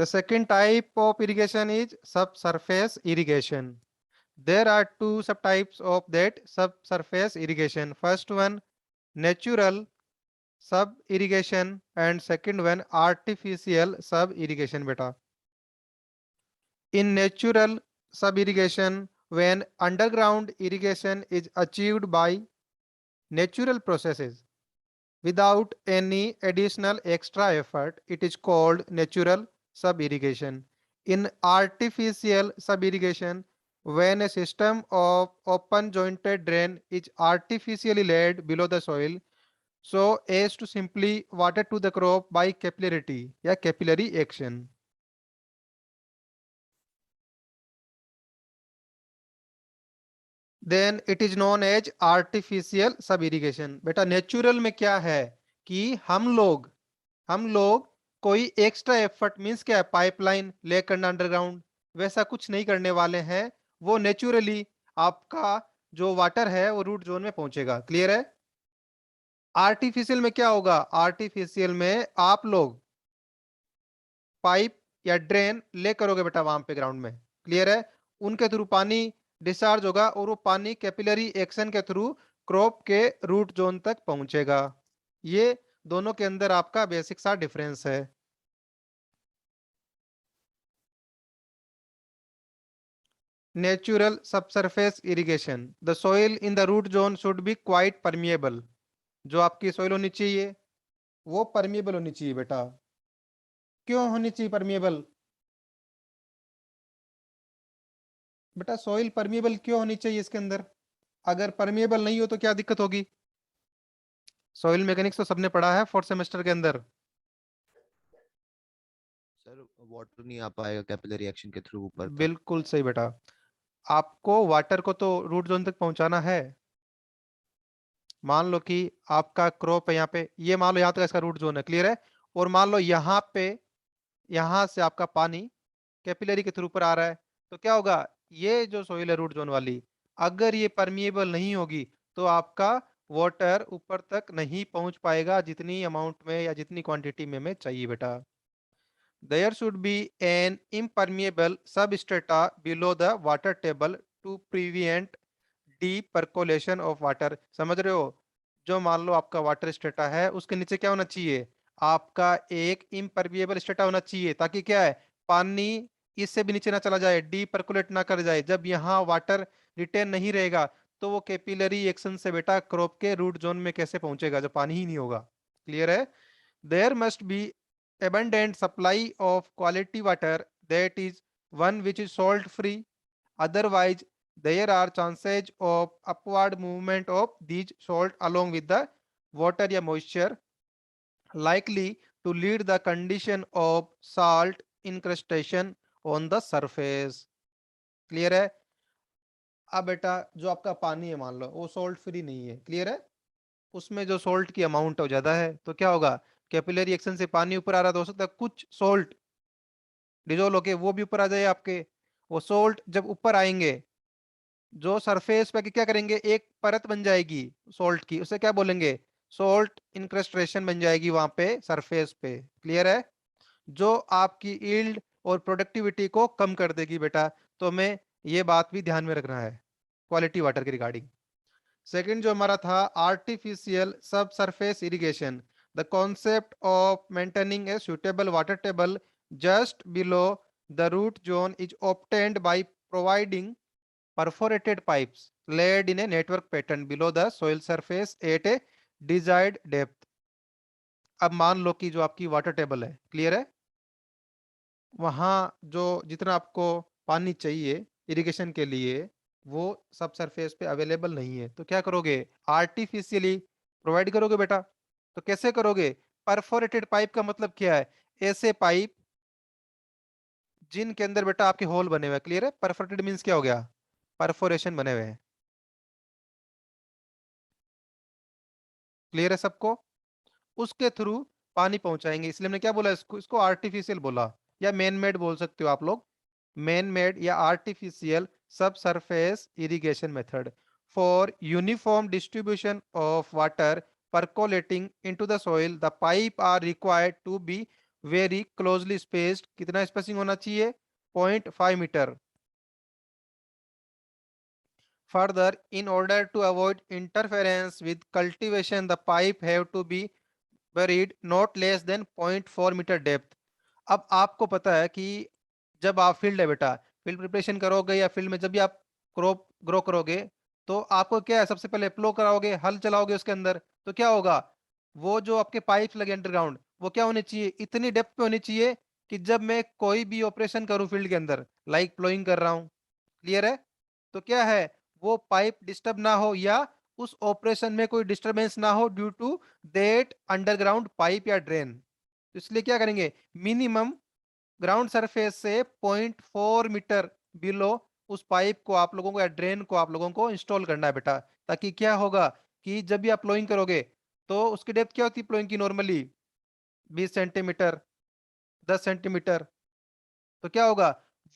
The second type of irrigation is subsurface irrigation. There are two subtypes of that subsurface irrigation. First one, natural sub irrigation, and second one, artificial sub irrigation. Beta, in natural sub irrigation, when underground irrigation is achieved by natural processes without any additional extra effort, it is called natural sub irrigation. In artificial sub irrigation, when a system of open jointed drain is artificially laid below the soil so as to simply water to the crop by capillarity या capillary action. Then it is known as artificial sub irrigation. बेटा natural में क्या है कि हम लोग कोई extra effort means क्या है, पाइपलाइन ले करना अंडरग्राउंड, वैसा कुछ नहीं करने वाले हैं. वो नेचुरली आपका जो वाटर है वो रूट जोन में पहुंचेगा. क्लियर है? आर्टिफिशियल में क्या होगा? आर्टिफिशियल में आप लोग पाइप या ड्रेन ले करोगे बेटा वहां पे ग्राउंड में. क्लियर है? उनके थ्रू पानी डिस्चार्ज होगा और वो पानी कैपिलरी एक्शन के थ्रू क्रॉप के रूट जोन तक पहुंचेगा. ये दोनों के अंदर आपका बेसिक सा डिफरेंस है. Natural subsurface irrigation, the soil in the root zone should be quite permeable. जो आपकी सोइल होनी चाहिए वो परमिएबल होनी चाहिए बेटा. क्यों होनी चाहिए परमिएबल? बेटा सॉइल परमिएबल क्यों होनी चाहिए इसके अंदर? अगर परमिएबल नहीं हो तो क्या दिक्कत होगी? सॉइल मैकेनिक्स तो सबने पढ़ा है फोर्थ सेमेस्टर के अंदर. सर वाटर नहीं आ पाएगा कैपिलरी एक्शन के थ्रू ऊपर तक. बिल्कुल सही बेटा. आपको वाटर को तो रूट जोन तक पहुंचाना है. मान लो कि आपका क्रॉप है यहाँ पे, ये मान लो यहाँ तक इसका रूट जोन है. क्लियर है? और मान लो यहाँ पे, यहाँ से आपका पानी कैपिलरी के थ्रू ऊपर आ रहा है, तो क्या होगा? ये जो सोइल है रूट जोन वाली, अगर ये परमिएबल नहीं होगी तो आपका वाटर ऊपर तक नहीं पहुंच पाएगा जितनी अमाउंट में या जितनी क्वांटिटी में हमें चाहिए बेटा. There should be an impermeable substrata below the water table to prevent deep percolation of water. समझ रहे हो? जो मान लो आपका वाटर स्टेटा है उसके नीचे क्या होना चाहिए? आपका एक इम्परमिएबल स्टेटा होना चाहिए, ताकि क्या है, पानी इससे भी नीचे ना चला जाए, डीप परकुलेट ना कर जाए. जब यहाँ वाटर रिटेन नहीं रहेगा तो वो कैपिलरी एक्शन से बेटा क्रॉप के रूट जोन में कैसे पहुंचेगा जब पानी ही नहीं होगा. क्लियर है? There must be abundant supply of quality water, that is one which is salt free. Otherwise, there are chances of upward movement of these salt along with the water या moisture, likely to lead the condition of salt incrustation on the surface. Clear है? अब बेटा जो आपका पानी है मान लो वो सॉल्ट फ्री नहीं है. क्लियर है? उसमें जो सॉल्ट की अमाउंट है ज्यादा है, तो क्या होगा? कैपिलरी एक्शन से पानी ऊपर आ रहा, तो हो सकता है कुछ सॉल्ट डिजोल्व होके वो भी ऊपर आ जाए आपके. वो सॉल्ट जब ऊपर आएंगे, जो सरफेस पे क्या करेंगे, एक परत बन जाएगी सॉल्ट की, उसे क्या बोलेंगे? सॉल्ट इंक्रस्ट्रेशन बन जाएगी वहां पे सरफेस पे. क्लियर है? जो आपकी ईल्ड और प्रोडक्टिविटी को कम कर देगी बेटा. तो हमें ये बात भी ध्यान में रखना है क्वालिटी वाटर के रिगार्डिंग. सेकंड जो हमारा था artificial subsurface irrigation, the concept of maintaining a suitable water table just below the root zone is obtained by providing perforated pipes laid in a network pattern below the soil surface at a desired depth. अब मान लो कि जो आपकी water table है, clear है, वहां जो जितना आपको पानी चाहिए इरिगेशन के लिए वो सब सरफेस पे अवेलेबल नहीं है, तो क्या करोगे? आर्टिफिशियली प्रोवाइड करोगे बेटा. तो कैसे करोगे? परफोरेटेड पाइप का मतलब क्या है? ऐसे पाइप जिनके अंदर बेटा आपके होल बने हुए हैं. क्लियर है? परफोरेटेड मींस क्या हो गया? परफोरेशन बने हुए हैं. क्लियर है सबको? उसके थ्रू पानी पहुंचाएंगे, इसलिए हमने क्या बोला इसको आर्टिफिशियल बोला, या मैन मेड बोल सकते हो आप लोग. मैन मेड या artificial subsurface irrigation method for uniform distribution of water percolating into the soil. The pipe are required to be very closely spaced, कितना स्पेसिंग होना चाहिए, 0.5 metre. Further, in order to avoid interference with cultivation, the pipe have to be buried not less than 0.4 metre depth. अब आपको पता है कि जब आप फील्ड है बेटा, फील्ड प्रिपरेशन करोगे या फील्ड में जब भी आप क्रॉप ग्रो करोगे, तो आपको क्या है, सबसे पहले प्लो कराओगे, हल चलाओगे उसके अंदर, तो क्या होगा, वो जो आपके पाइप लगे अंडरग्राउंड, वो क्या होने चाहिए, इतनी डेप्थ पे होनी चाहिए कि जब मैं कोई भी ऑपरेशन करूं फील्ड के अंदर, लाइक प्लोइंग कर रहा हूं, क्लियर है, तो क्या है, वो पाइप डिस्टर्ब ना हो या उस ऑपरेशन में कोई डिस्टरबेंस ना हो due to that underground pipe या ड्रेन। तो इसलिए क्या करेंगे, मिनिमम ग्राउंड सरफेस से 0.4 मीटर बिलो उस पाइप को आप लोगों को या ड्रेन को आप लोगों को इंस्टॉल करना है बेटा। ताकि क्या होगा कि जब भी आप प्लोइंग करोगे, तो उसकी डेप्थ क्या होती है प्लोइंग की नॉर्मली, 20 सेंटीमीटर, 10 सेंटीमीटर। तो क्या होगा,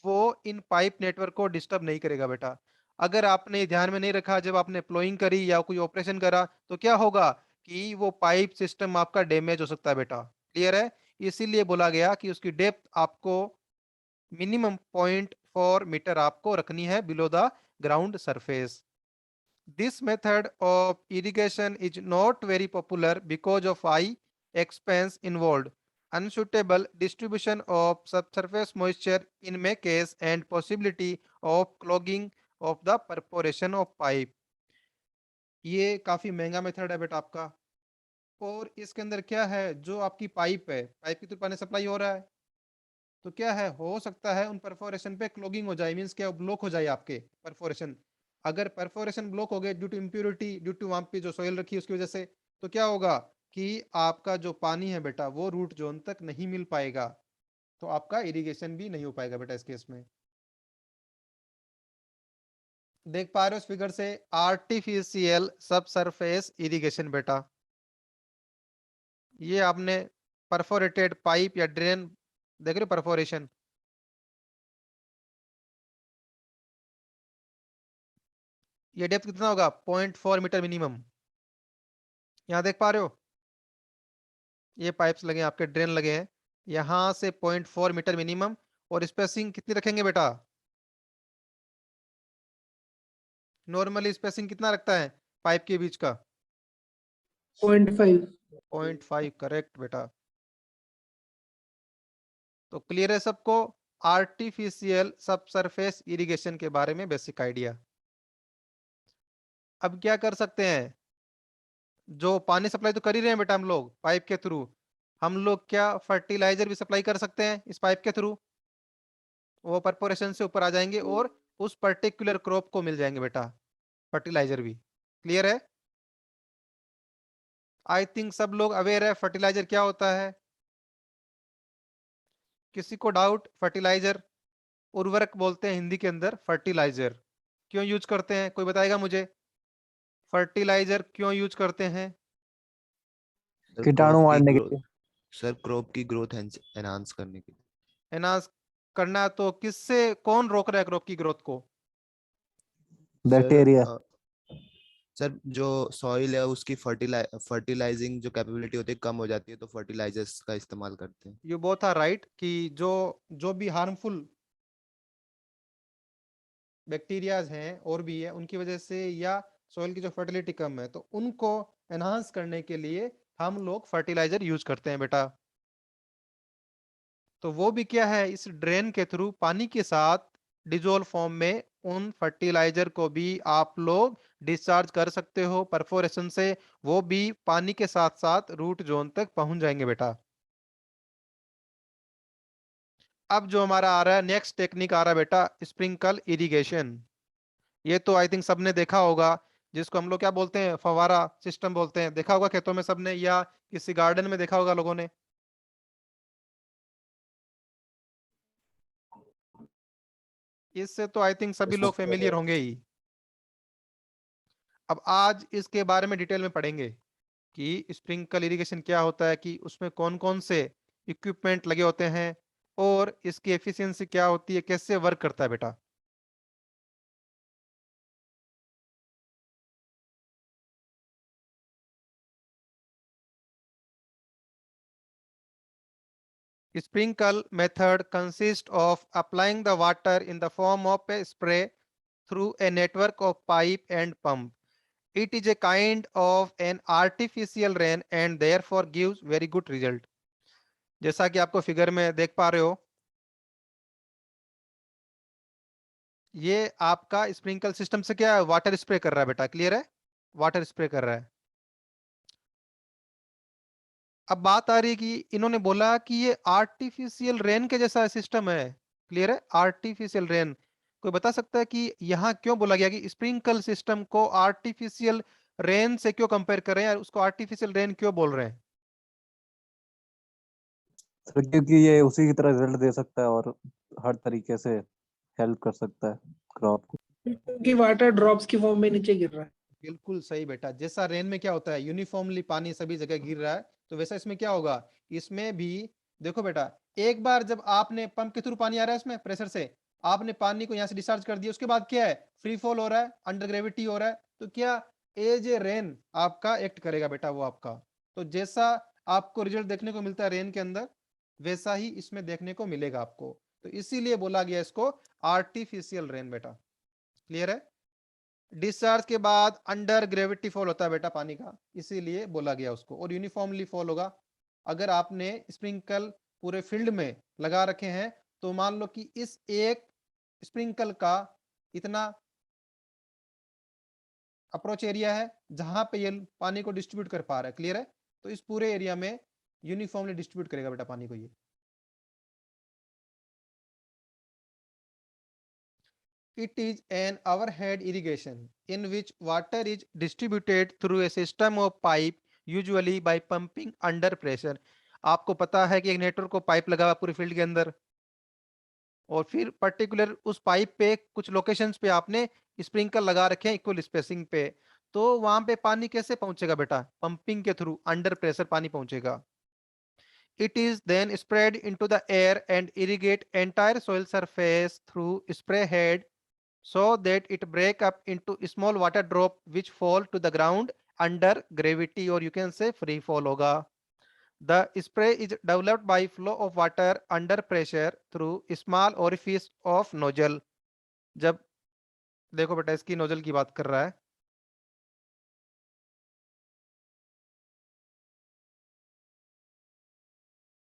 वो इन पाइप नेटवर्क को डिस्टर्ब नहीं करेगा बेटा। अगर आपने ध्यान में नहीं रखा, जब आपने प्लोइंग करी या कोई ऑपरेशन करा, तो क्या होगा कि वो पाइप सिस्टम आपका डैमेज हो सकता है बेटा। क्लियर है, इसीलिए बोला गया कि उसकी डेप्थ आपको मिनिमम 0.4 मीटर आपको रखनी है below the ground surface. This method of irrigation is not very popular because of high expense involved, unsuitable distribution of subsurface moisture in may case, and possibility of clogging of the perforation of pipe। ये काफी महंगा method है बेटा आपका। और इसके अंदर क्या है, जो आपकी पाइप है, पाइप के थ्रू पानी सप्लाई हो रहा है, तो क्या है, हो सकता है उन परफोरेशन पे क्लोगिंग हो जाए, मींस क्या, ब्लॉक हो जाए आपके परफोरेशन। अगर परफोरेशन ब्लॉक हो गए due to impurity, due to वहां पे जो सॉइल रखी है उसकी वजह से, तो क्या होगा कि आपका जो पानी है बेटा वो रूट जोन तक नहीं मिल पाएगा, तो आपका इरिगेशन भी नहीं हो पाएगा बेटा इस केस में। देख पा रहे हो इस फिगर से, आर्टिफिशियल सब सरफेस इरिगेशन बेटा, ये आपने परफोरेटेड पाइप या ड्रेन देख रहे हो परफोरेशन, ये डेप्थ कितना होगा, 0.4 मीटर मिनिमम। यहाँ देख पा रहे हो, ये पाइप्स लगे हैं आपके, ड्रेन लगे हैं, यहाँ से 0.4 मीटर मिनिमम। और स्पेसिंग कितनी रखेंगे बेटा, नॉर्मली स्पेसिंग कितना रखता है पाइप के बीच का, 0.5। 0.5, करेक्ट बेटा। तो क्लियर है सबको, आर्टिफिशियल सब सरफेस इरिगेशन के बारे में बेसिक आइडिया। अब क्या कर सकते हैं, जो पानी सप्लाई तो कर ही रहे हैं बेटा हम लोग पाइप के थ्रू, हम लोग क्या फर्टिलाइजर भी सप्लाई कर सकते हैं इस पाइप के थ्रू। वो परपोरेशन से ऊपर आ जाएंगे और उस पर्टिकुलर क्रॉप को मिल जाएंगे बेटा फर्टिलाइजर भी। क्लियर है, आई थिंक सब लोग अवेयर है फर्टिलाइजर क्या होता है। किसी को डाउट, फर्टिलाइजर, उर्वरक बोलते हैं हिंदी के अंदर फर्टिलाइजर, क्यों यूज करते हैं, कोई बताएगा मुझे, फर्टिलाइजर क्यों यूज करते हैं। सर कीटाणु क्रॉप की मारने के ग्रोथ, लिए। सर क्रॉप की ग्रोथ एनहांस करने के लिए। एनास करना है, तो किससे, कौन रोक रहा है क्रॉप की ग्रोथ को, सर बैक्टीरिया। सर जो सॉइल है उसकी फर्टिलाइजिंग जो कैपेबिलिटी होती है कम हो जाती है, तो फर्टिलाइजर्स का इस्तेमाल करते हैं। यू बोथ आर राइट कि जो जो भी हार्मफुल बैक्टीरियाज हैं और भी है उनकी वजह से, या सॉइल की जो फर्टिलिटी कम है, तो उनको एनहांस करने के लिए हम लोग फर्टिलाइजर यूज करते हैं बेटा। तो वो भी क्या है, इस ड्रेन के थ्रू पानी के साथ डिजोल्व फॉर्म में उन फर्टिलाइजर को भी आप लोग डिस्चार्ज कर सकते हो परफोरेशन से, वो भी पानी के साथ साथ रूट जोन तक पहुंच जाएंगे बेटा। अब जो हमारा आ रहा है नेक्स्ट टेक्निक आ रहा है बेटा, स्प्रिंकल इरिगेशन। ये तो आई थिंक सबने देखा होगा, जिसको हम लोग क्या बोलते हैं, फवारा सिस्टम बोलते हैं, देखा होगा खेतों में सबने या किसी गार्डन में देखा होगा लोगों ने। इससे तो आई थिंक सभी लोग फेमिलियर होंगे ही। अब आज इसके बारे में डिटेल में पढ़ेंगे कि स्प्रिंकल इरिगेशन क्या होता है, कि उसमें कौन कौन से इक्विपमेंट लगे होते हैं, और इसकी एफिशिएंसी क्या होती है, कैसे वर्क करता है बेटा। Sprinkle method consists of applying the water in the form of a spray through a network of pipe and pump. It is a kind of an artificial rain and therefore gives very good result. जैसा कि आपको figure में देख पा रहे हो, ये आपका स्प्रिंकल सिस्टम से क्या है, वाटर स्प्रे कर रहा है बेटा, क्लियर है, वाटर स्प्रे कर रहा है। अब बात आ रही है कि इन्होंने बोला कि ये आर्टिफिशियल रेन के जैसा सिस्टम है, क्लियर है, आर्टिफिशियल रेन। कोई बता सकता है कि यहाँ क्यों बोला गया कि स्प्रिंकल सिस्टम को आर्टिफिशियल रेन से क्यों कंपेयर कर रहे हैं, उसको आर्टिफिशियल रेन क्यों बोल रहे हैं? सर क्योंकि ये उसी की तरह रिजल्ट दे सकता है और हर तरीके से हेल्प कर सकता है क्रॉप को। क्योंकि वाटर ड्रॉप्स की फॉर्म में नीचे गिर रहा है। बिल्कुल सही बेटा, जैसा रेन में क्या होता है, यूनिफॉर्मली पानी सभी जगह गिर रहा है, तो वैसा इसमें क्या होगा, इसमें भी देखो बेटा, एक बार जब आपने पंप के थ्रू पानी आ रहा है इसमें प्रेशर से, आपने पानी को यहाँ से डिस्चार्ज कर दिया, उसके बाद क्या है, फ्री फॉल हो रहा है, अंडर ग्रेविटी हो रहा है, तो क्या एज ए रेन आपका एक्ट करेगा बेटा वो आपका। तो जैसा आपको रिजल्ट देखने को मिलता है रेन के अंदर, वैसा ही इसमें देखने को मिलेगा आपको, तो इसीलिए बोला गया इसको आर्टिफिशियल रेन बेटा, क्लियर है। डिस्चार्ज के बाद अंडर ग्रेविटी फॉल होता है बेटा पानी का, इसीलिए बोला गया उसको, और यूनिफॉर्मली फॉल होगा। अगर आपने स्प्रिंकल पूरे फील्ड में लगा रखे हैं, तो मान लो कि इस एक स्प्रिंकल का इतना अप्रोच एरिया है जहां पे ये पानी को डिस्ट्रीब्यूट कर पा रहा है, क्लियर है, तो इस पूरे एरिया में यूनिफॉर्मली डिस्ट्रीब्यूट करेगा बेटा पानी को ये। It is an overhead irrigation in which water is distributed through a system of pipe, usually by pumping under pressure. आपको पता है कि एक नेटवर्क को पाइप लगा हुआ पूरे फील्ड के अंदर, और फिर पर्टिकुलर उस पाइप पे कुछ लोकेशंस पे आपने स्प्रिंकल लगा रखे हैं इक्वल स्पेसिंग पे, तो वहां पे पानी कैसे पहुंचेगा बेटा, पंपिंग के थ्रू अंडर प्रेशर पानी पहुंचेगा। It is then spread into the air and irrigate entire soil surface through spray head so that it break up into small water drop which fall to the ground under gravity, or you can say free fall होगा। The spray is developed by flow of water under pressure through small orifice of nozzle। जब देखो बेटा इसकी nozzle की बात कर रहा है,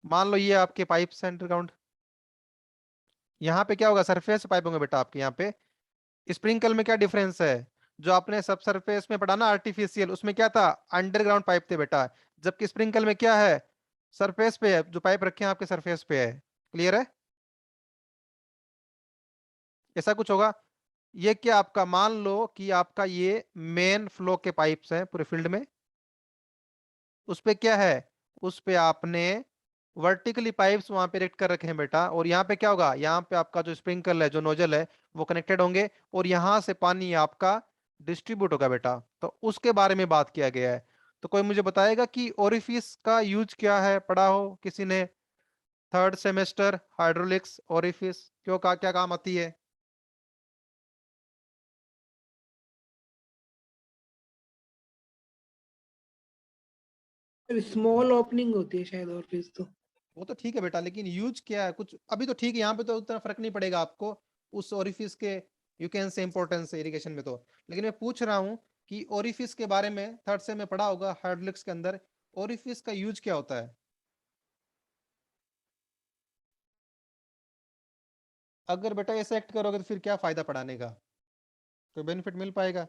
मान लो ये आपके पाइप सेंटर ग्राउंड, यहाँ पे क्या होगा, सरफेस पाइप होंगे बेटा आपके यहाँ पे। स्प्रिंकल में क्या डिफरेंस है, जो आपने सब सरफेस में पढ़ा ना आर्टिफिशियल, उसमें क्या था, अंडरग्राउंड पाइप थे बेटा, जबकि स्प्रिंकल में क्या है, सरफेस पे है, जो पाइप रखे हैं आपके सरफेस पे है, क्लियर है, ऐसा कुछ होगा। ये क्या आपका, मान लो कि आपका ये मेन फ्लो के पाइप्स हैं पूरे फील्ड में, उस पे क्या है, उस पे आपने वर्टिकली पाइप्स वहां पे रेक्ट कर रखे हैं बेटा, और यहाँ पे क्या होगा, यहाँ पे आपका जो स्प्रिंकल है, जो नोजल है, वो कनेक्टेड होंगे, और यहाँ से पानी आपका डिस्ट्रीब्यूट होगा बेटा, तो उसके बारे में बात किया गया है। तो कोई मुझे बताएगा कि ओरिफिस का यूज क्या है, पढ़ा हो किसी ने, थर्ड सेमेस्टर हाइड्रोलिक्स, ओरिफिस क्यों का क्या काम आती है? स्मॉल ओपनिंग होती है शायद और फिर तो। वो तो ठीक है बेटा, लेकिन यूज क्या है कुछ, अभी तो ठीक है, यहाँ पे तो उतना फर्क नहीं पड़ेगा आपको उस ओरिफिस के, यू कैन से इंपॉर्टेंस इरिगेशन में तो, लेकिन मैं पूछ रहा हूँ कि ओरिफिस के बारे में थर्ड से में पढ़ा होगा हाइड्रोलिक्स के अंदर, ओरिफिस का यूज क्या होता है? अगर बेटा ऐसे एक्ट करोगे तो फिर क्या फायदा पढ़ाने का, कोई बेनिफिट मिल पाएगा?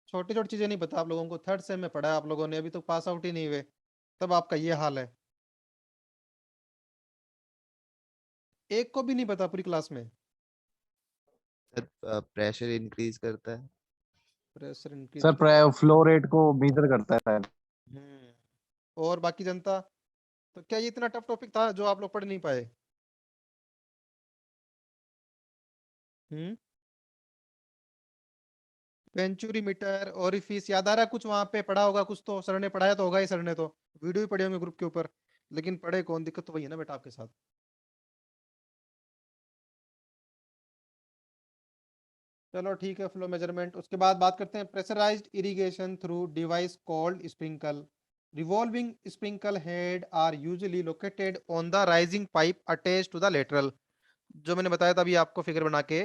छोटी छोटी चीजें नहीं पता आप लोगों को, थर्ड से में पढ़ा है आप लोगों ने, अभी तो पास आउट ही नहीं हुए, तब आपका ये हाल है, एक को भी नहीं पता पूरी क्लास में। सर प्रेशर इंक्रीज करता है। Pressure increase, sir flow rate को मेजर करता है शायद। और बाकी जनता, तो क्या ये इतना टफ टॉपिक था जो आप लोग पढ़ नहीं पाए? वेंचुरी मीटर, ओरिफिस याद आ रहा है कुछ, वहां पे पढ़ा होगा कुछ, तो सर ने पढ़ाया तो होगा ही, सर ने तो वीडियो भी पढ़े होंगे ग्रुप के ऊपर, लेकिन पढ़े कौन, दिक्कत तो वही है ना बेटा आपके साथ। चलो ठीक है, फ्लो मेजरमेंट, उसके बाद बात करते हैं pressurised irrigation through device called sprinkle. revolving sprinkle head are usually located on the rising pipe attached to the lateral. जो मैंने बताया था अभी आपको फिगर बना के,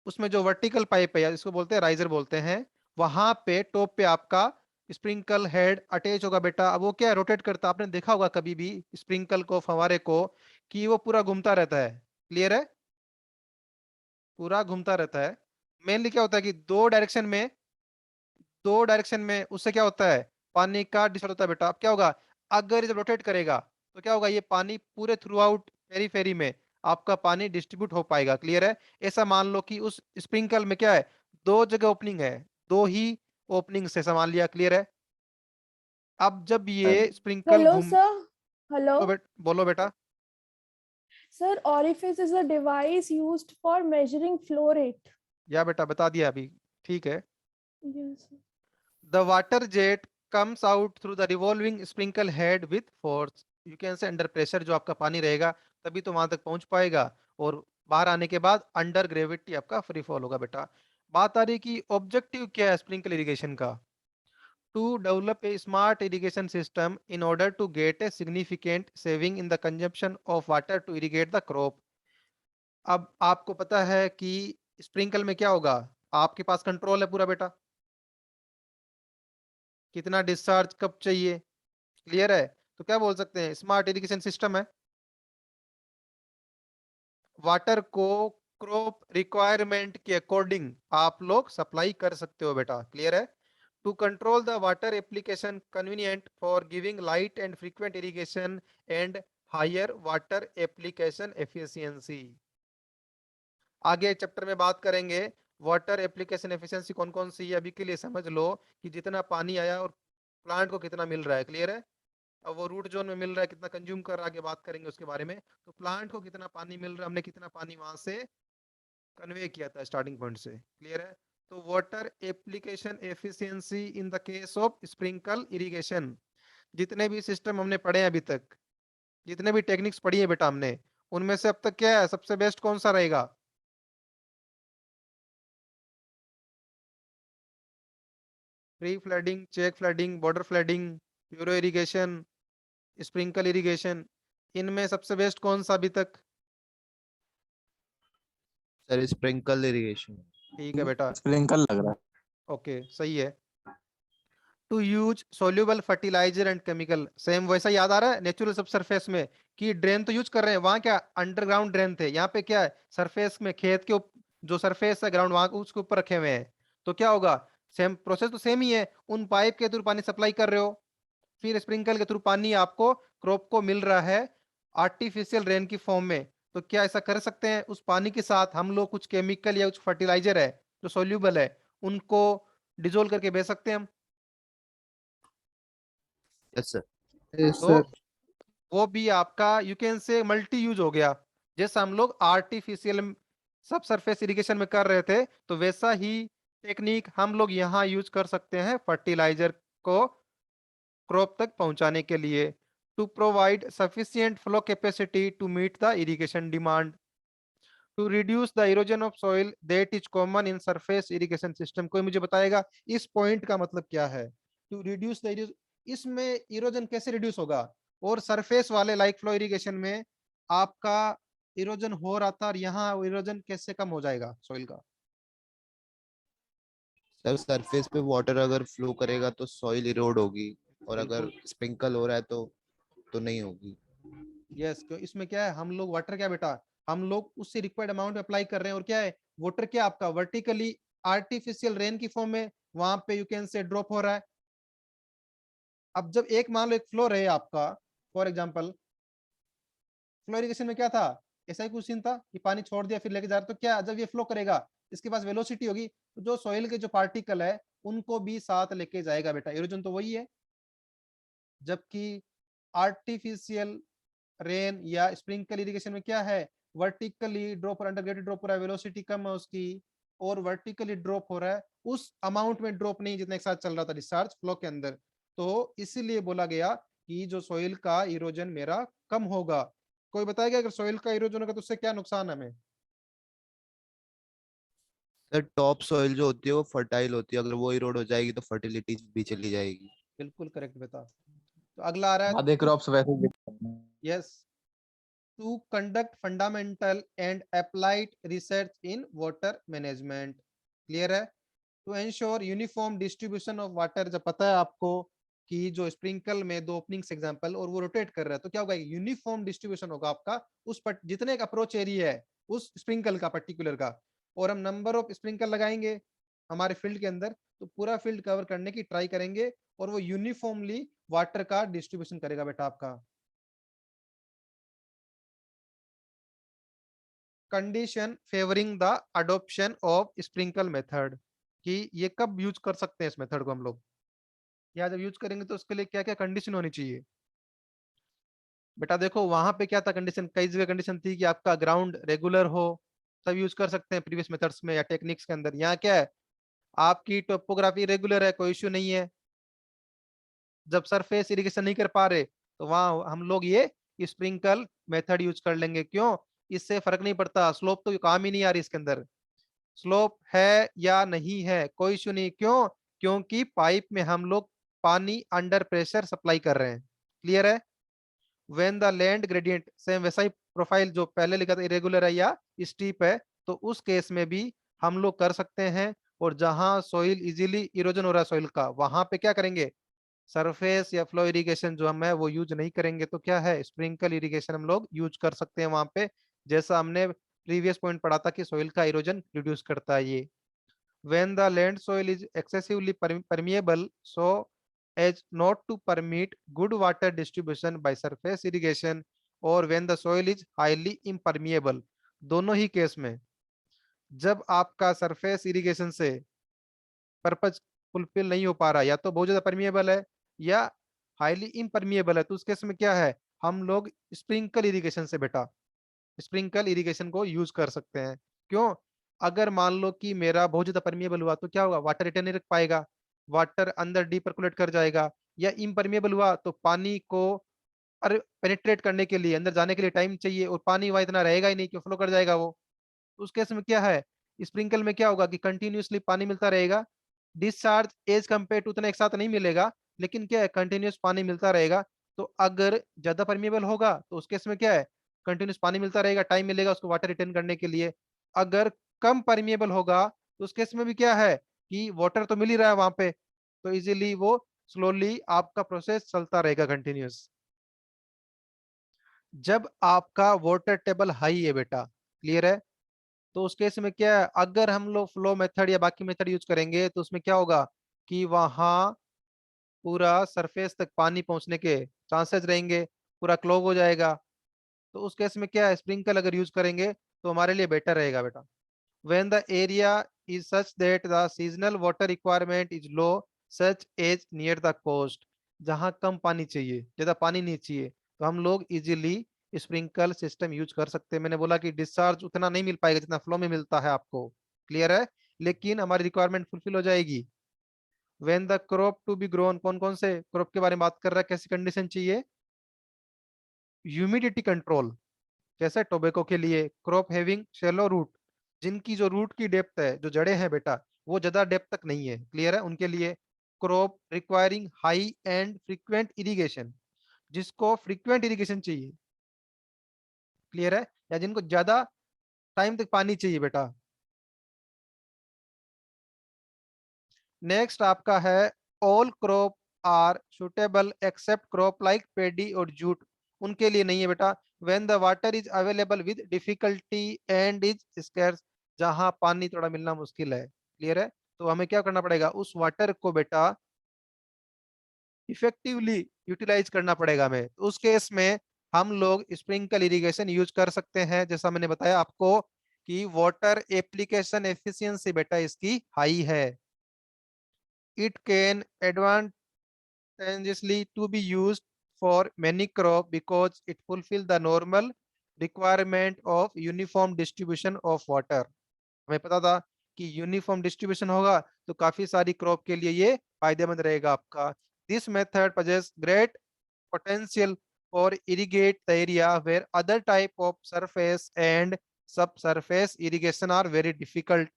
उसमें जो वर्टिकल पाइप है या इसको बोलते हैं राइजर बोलते हैं, वहां पे टॉप पे आपका स्प्रिंकल हेड अटैच होगा बेटा। अब वो क्या रोटेट करता है, आपने देखा होगा कभी भी स्प्रिंकल को, फवारे को, कि वो पूरा घूमता रहता है। क्लियर है? पूरा घूमता रहता है। मेनली क्या होता है कि दो डायरेक्शन में उससे क्या होता है, पानी का डिस्टर्ब होता है बेटा। अब क्या होगा, अगर जब रोटेट करेगा तो क्या होगा, ये पानी पूरे थ्रू आउट पेरीफेरी में आपका पानी डिस्ट्रीब्यूट हो पाएगा। क्लियर है? ऐसा मान लो कि उस स्प्रिंकल में क्या है, दो जगह ओपनिंग है, दो ही ओपनिंग से सामान लिया। क्लियर है? अब जब ये स्प्रिंकल Hello, घूम, sir. Hello. बोलो बेटा। Sir, orifice is a device used for measuring flow rate. या बेटा बता दिया अभी, ठीक है। Yes. sir. The water jet comes out through the revolving sprinkle head with force. You can say under pressure, जो आपका पानी रहेगा तभी तो वहां तक पहुंच पाएगा, और बाहर आने के बाद अंडर ग्रेविटी आपका फ्री फॉल होगा बेटा। बात आ रही कि ऑब्जेक्टिव क्या है स्प्रिंकल इरिगेशन का। To develop a smart irrigation system in order to get a significant saving in the consumption of water to irrigate the crop. अब आपको पता है कि स्प्रिंकल में क्या होगा, आपके पास कंट्रोल है पूरा बेटा, कितना डिस्चार्ज कब चाहिए। क्लियर है? तो क्या बोल सकते हैं, स्मार्ट इरिगेशन सिस्टम है। वाटर को क्रॉप रिक्वायरमेंट के अकॉर्डिंग आप लोग सप्लाई कर सकते हो बेटा। क्लियर है? To control the water application convenient for giving light and frequent irrigation and higher water application efficiency. आगे चैप्टर में बात करेंगे वाटर एप्लीकेशन एफिशिएंसी कौन कौन सी है। अभी के लिए समझ लो कि जितना पानी आया और प्लांट को कितना मिल रहा है। क्लियर है? अब वो रूट जोन में मिल रहा है कितना कंज्यूम कर रहा है, आगे बात करेंगे उसके बारे में। तो प्लांट को कितना पानी मिल रहा है, हमने कितना पानी वहां से कन्वे किया था स्टार्टिंग पॉइंट से। क्लियर है? तो water application efficiency in the case of sprinkle irrigation, जितने भी सिस्टम हमने पढ़े हैं अभी तक, जितने भी टेक्निक्स पढ़ी है बेटा हमने, उनमें से अब तक क्या है सबसे बेस्ट कौन सा रहेगा? Free flooding, check flooding, border flooding, furrow irrigation, sprinkle irrigation, इनमें सबसे बेस्ट कौन सा अभी तक? Sir sprinkle irrigation. ठीक है बेटा, स्प्रिंकल लग रहा है। ओके सही है। To use soluble fertiliser and chemical, same वैसा याद आ रहा है नेचुरल सब सरफेस में कि ड्रेन तो यूज कर रहे हैं, वहां क्या अंडरग्राउंड ड्रेन थे, यहाँ पे क्या है सरफेस में खेत के जो सरफेस है ग्राउंड वहां उसके ऊपर रखे हुए हैं। तो क्या होगा, सेम प्रोसेस तो सेम ही है, उन पाइप के थ्रू पानी सप्लाई कर रहे हो, फिर स्प्रिंकल के थ्रू पानी आपको क्रॉप को मिल रहा है आर्टिफिशियल रेन की फॉर्म में। तो क्या ऐसा कर सकते हैं उस पानी के साथ हम लोग कुछ केमिकल या कुछ फर्टिलाइजर है जो सोल्यूबल है उनको डिजोल्व करके भेज सकते हैं हम। Yes sir. Yes, तो sir. वो भी आपका यू कैन से मल्टी यूज हो गया, जैसा हम लोग आर्टिफिशियल सब सरफेस इरिगेशन में कर रहे थे, तो वैसा ही टेक्निक हम लोग यहाँ यूज कर सकते हैं फर्टिलाइजर को क्रॉप तक पहुंचाने के लिए। To provide sufficient flow capacity to meet the irrigation demand, to reduce the erosion of soil that is common in surface irrigation system. कोई मुझे बताएगा इस पॉइंट का मतलब क्या है? टू रिड्यूस द, इसमें इरोजन कैसे रिड्यूस होगा, और सरफेस वाले लाइक फ्लो इरिगेशन में आपका इरोजन हो रहा था और यहाँ इरोजन कैसे कम हो जाएगा सॉइल का? सर सरफेस पे वाटर अगर फ्लो करेगा तो सॉइल इरोड होगी, और अगर बिल्कुल स्प्रिंकल हो रहा है तो नहीं होगी। यस, क्यों इसमें क्या है, हम लोग वाटर क्या बेटा, हम लोग उससे रिक्वायर्ड अमाउंट अप्लाई कर रहे हैं, और क्या है वाटर क्या आपका वर्टिकली आर्टिफिशियल रेन की फॉर्म में वहां पे यू कैन से ड्रॉप हो रहा है। अब जब एक मान लो एक फ्लो रहे आपका, फॉर एग्जांपल फ्लो इरिगेशन में क्या था, ऐसा ही कुछ सीन था कि पानी छोड़ दिया फिर लेके जा रहा, तो क्या जब ये फ्लो करेगा इसके पास वेलोसिटी होगी, तो जो सॉइल के जो पार्टिकल है उनको भी साथ लेके जाएगा बेटा, इरोजन तो वही है। जबकि आर्टिफिशियल रेन या स्प्रिंकल इरिगेशन में क्या है, वर्टिकली ड्रॉप और अंडरग्रेडेड ड्रॉप हो रहा है, वेलोसिटी कम है उसकी, और वर्टिकली ड्रॉप हो रहा है, उस अमाउंट में ड्रॉप नहीं जितना एक साथ चल रहा था डिस्चार्ज फ्लो के अंदर। तो इसीलिए बोला गया कि जो सॉइल का इरोजन मेरा कम होगा। कोई बताएगा अगर सॉइल का इरोजन होगा तो उससे क्या नुकसान है हमें? सर टॉप सॉइल जो होती है वो फर्टाइल होती है, अगर वो इरोड हो जाएगी तो फर्टिलिटी भी चली जाएगी। बिल्कुल करेक्ट बता। तो अगला आ रहा है आधे क्रॉप्स वैसे भी yes to conduct fundamental and applied research in water management. Clear है? to ensure uniform distribution of water, जब पता है आपको कि जो स्प्रिंकल में दो ओपनिंग्स एग्जांपल और वो रोटेट कर रहा है तो क्या होगा, यूनिफॉर्म डिस्ट्रीब्यूशन होगा आपका उस जितने का अप्रोच एरिया है उस स्प्रिंकल का पर्टिकुलर का, और हम नंबर ऑफ स्प्रिंकल लगाएंगे हमारे फील्ड के अंदर तो पूरा फील्ड कवर करने की ट्राई करेंगे और वो यूनिफॉर्मली वाटर का डिस्ट्रीब्यूशन करेगा बेटा आपका। Condition favouring the adoption of sprinkle method, कि ये कब यूज कर सकते हैं इस मेथड को हम लोग, या जब यूज करेंगे तो उसके लिए क्या क्या कंडीशन होनी चाहिए। बेटा देखो वहां पे क्या था कंडीशन, कई जगह कंडीशन थी कि आपका ग्राउंड रेगुलर हो, तब यूज कर सकते हैं प्रीवियस मेथड्स में या टेक्निक्स के अंदर। यहाँ क्या है, आपकी टोपोग्राफी रेगुलर है, कोई इश्यू नहीं है, जब सरफेस इरिगेशन नहीं कर पा रहे तो वहां हम लोग ये स्प्रिंकल मेथड यूज कर लेंगे। क्यों, इससे फर्क नहीं पड़ता, स्लोप तो काम ही नहीं आ रही इसके अंदर, स्लोप है या नहीं है कोई इश्यू नहीं। क्यों, क्योंकि पाइप में हम लोग पानी अंडर प्रेशर सप्लाई कर रहे हैं। क्लियर है? When the land gradient, same वैसा ही प्रोफाइल जो पहले लिखा था, इरेगुलर है या स्टीप है, तो उस केस में भी हम लोग कर सकते हैं। और जहां सोइल इजीली इरोजन हो रहा है सोइल का, वहां पे क्या करेंगे, सरफेस या फ्लो इरिगेशन जो हम है वो यूज नहीं करेंगे, तो क्या है स्प्रिंकल इरिगेशन हम लोग यूज कर सकते हैं वहां पे, जैसा हमने प्रीवियस पॉइंट पढ़ा था कि सोइल का इरोजन रिड्यूस करता है ये। when the land soil is excessively permeable so as not to permit good water distribution by surface irrigation, और when the soil is highly impermeable, दोनों ही केस में जब आपका सरफेस इरिगेशन से पर्पज फुलफिल नहीं हो पा रहा, या तो बहुत ज्यादा परमिएबल है या हाईली इम्परमिएबल है, तो उस केस में क्या है, हम लोग स्प्रिंकल इरिगेशन से बेटा स्प्रिंकल इरिगेशन को यूज कर सकते हैं। क्यों, अगर मान लो कि मेरा बहुत ज्यादा परमिएबल हुआ तो क्या होगा, वाटर रिटेन नहीं रख पाएगा, वाटर अंदर डीपर्कुलेट कर जाएगा, या इम्परमिएबल हुआ तो पानी को पेनिट्रेट करने के लिए, अंदर जाने के लिए टाइम चाहिए, और पानी वहां इतना रहेगा ही नहीं कि फ्लो कर जाएगा वो। उस केस में क्या है, स्प्रिंकल में क्या होगा कि कंटिन्यूसली पानी मिलता रहेगा, डिस्चार्ज एज कंपेयर टू उतना एक साथ नहीं मिलेगा, लेकिन क्या है कंटिन्यूस पानी मिलता रहेगा। तो अगर ज्यादा परमिएबल होगा तो उस केस में क्या है, कंटिन्यूस पानी मिलता रहेगा, टाइम मिलेगा उसको वाटर रिटर्न करने के लिए। अगर कम परमिएबल होगा तो उस केस में भी क्या है कि वाटर तो मिल ही रहा है वहां पे, तो इजीली वो स्लोली आपका प्रोसेस चलता रहेगा कंटिन्यूस। जब आपका वाटर टेबल हाई है बेटा, क्लियर है, तो उस केस में क्या है, अगर हम लोग फ्लो मेथड या बाकी मेथड यूज करेंगे तो उसमें क्या होगा कि वहां पूरा सरफेस तक पानी पहुंचने के चांसेस रहेंगे, पूरा क्लोग हो जाएगा। तो उस केस में क्या है, स्प्रिंकल अगर यूज करेंगे तो हमारे लिए बेटर रहेगा बेटा। when the area is such that the seasonal water requirement is low such as near the coast, जहां कम पानी चाहिए, ज्यादा पानी नहीं चाहिए, तो हम लोग इजीली स्प्रिंकल सिस्टम यूज कर सकते हैं। मैंने बोला कि डिस्चार्ज उतना नहीं मिल पाएगा जितना फ्लो में मिलता है आपको, क्लियर है, लेकिन हमारी रिक्वायरमेंट फुलफिल हो जाएगी। when the crop to be grown, कौन कौन से क्रॉप के बारे में बात कर रहा है, कैसी कंडीशन चाहिए, ह्यूमिडिटी कंट्रोल, जैसे टोबैको के लिए क्रॉप हैविंग शैलो रूट, जिनकी जो रूट की डेप्थ है, जो जड़ें हैं बेटा वो ज्यादा डेप्थ तक नहीं है, क्लियर है, उनके लिए crop requiring high and frequent irrigation, जिसको फ्रीक्वेंट इरिगेशन चाहिए, क्लियर है, या जिनको ज्यादा टाइम तक पानी चाहिए बेटा। नेक्स्ट आपका है all crop are suitable except crop like paddy और जूट, उनके लिए नहीं है बेटा। When the water is available with difficulty and is scarce, जहां पानी थोड़ा मिलना मुश्किल है, क्लियर है, तो हमें क्या करना पड़ेगा, उस वाटर को बेटा इफेक्टिवली यूटिलाइज करना पड़ेगा हमें। तो उस केस में हम लोग स्प्रिंकल इरिगेशन यूज कर सकते हैं, जैसा मैंने बताया आपको कि वाटर एप्लीकेशन एफिशिएंसी बेटा इसकी हाई है। It can advantageously to be used for many crop because it fulfill the normal requirement of uniform distribution of water। हमें पता था कि यूनिफॉर्म डिस्ट्रीब्यूशन होगा तो काफी सारी क्रॉप के लिए ये फायदेमंद रहेगा आपका। This method possess great potential for irrigate the area where other type of surface and subsurface irrigation are very difficult।